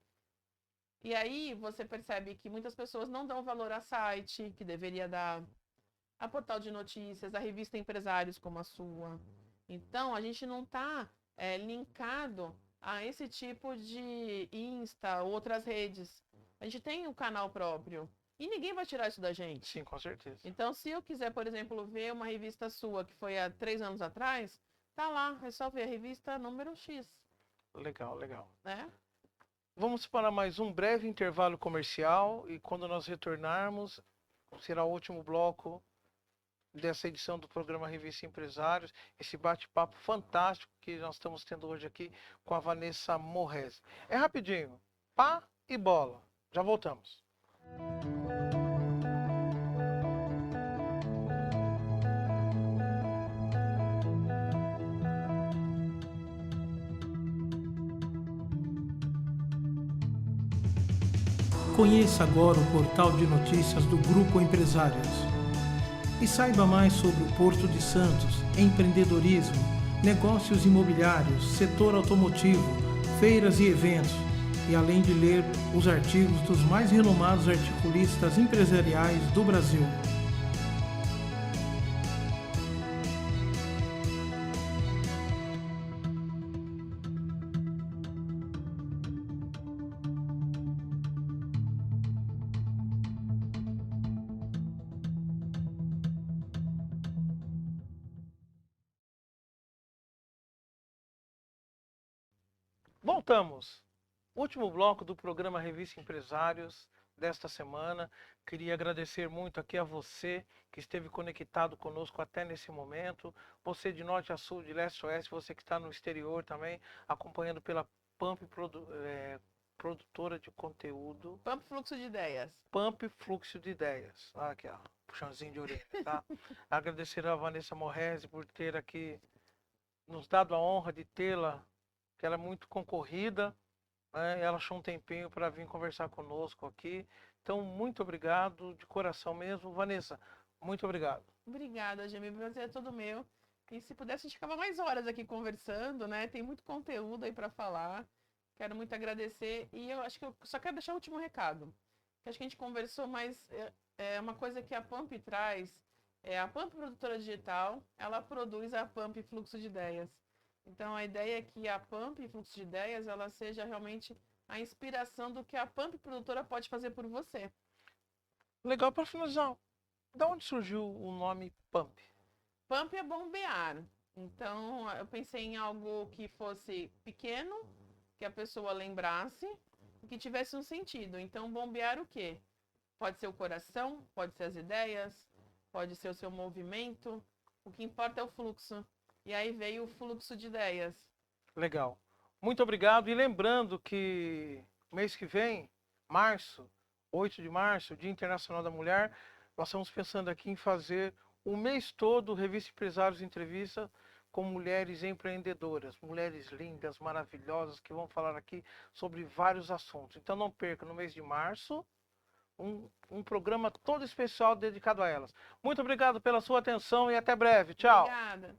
E aí você percebe que muitas pessoas não dão valor a site, que deveria dar, a portal de notícias, a revista Empresários como a sua. Então a gente não está linkado a esse tipo de Insta ou outras redes. A gente tem um canal próprio. E ninguém vai tirar isso da gente. Sim, com certeza. Então, se eu quiser, por exemplo, ver uma revista sua, que foi há 3 anos atrás, tá lá, é só ver a revista número X. Legal, legal. Né? Vamos para mais um breve intervalo comercial e quando nós retornarmos, será o último bloco dessa edição do programa Revista Empresários, esse bate-papo fantástico que nós estamos tendo hoje aqui com a Vanessa Morresi. É rapidinho, pá e bola. Já voltamos. Conheça agora o portal de notícias do Grupo Empresários e saiba mais sobre o Porto de Santos, empreendedorismo, negócios imobiliários, setor automotivo, feiras e eventos, e além de ler os artigos dos mais renomados articulistas empresariais do Brasil. Voltamos. Último bloco do programa Revista Empresários desta semana. Queria agradecer muito aqui a você que esteve conectado conosco até nesse momento. Você de norte a sul, de leste a oeste, você que está no exterior também, acompanhando pela Pump produtora de conteúdo. Pump Fluxo de Ideias. Pump Fluxo de Ideias. Olha aqui, ó, puxãozinho de orelha, tá? Agradecer a Vanessa Morresi por ter aqui nos dado a honra de tê-la, que ela é muito concorrida, né? Ela achou um tempinho para vir conversar conosco aqui. Então, muito obrigado, de coração mesmo. Vanessa, muito obrigado. Obrigada, Jamil. O prazer é todo meu. E se pudesse, a gente ficava mais horas aqui conversando, né? Tem muito conteúdo aí para falar. Quero muito agradecer. E eu acho que eu só quero deixar o último recado. Acho que a gente conversou, mas é uma coisa que a Pump traz. A Pump Produtora Digital, ela produz a Pump Fluxo de Ideias. Então, a ideia é que a Pump Fluxo de Ideias, ela seja realmente a inspiração do que a Pump Produtora pode fazer por você. Legal, para finalizar, de onde surgiu o nome Pump? Pump é bombear. Então, eu pensei em algo que fosse pequeno, que a pessoa lembrasse e que tivesse um sentido. Então, bombear o quê? Pode ser o coração, pode ser as ideias, pode ser o seu movimento. O que importa é o fluxo. E aí veio o fluxo de ideias. Legal. Muito obrigado. E lembrando que mês que vem, março, 8 de março, Dia Internacional da Mulher, nós estamos pensando aqui em fazer o mês todo Revista Empresários Entrevista com mulheres empreendedoras, mulheres lindas, maravilhosas, que vão falar aqui sobre vários assuntos. Então não perca, no mês de março, um programa todo especial dedicado a elas. Muito obrigado pela sua atenção e até breve. Tchau. Obrigada.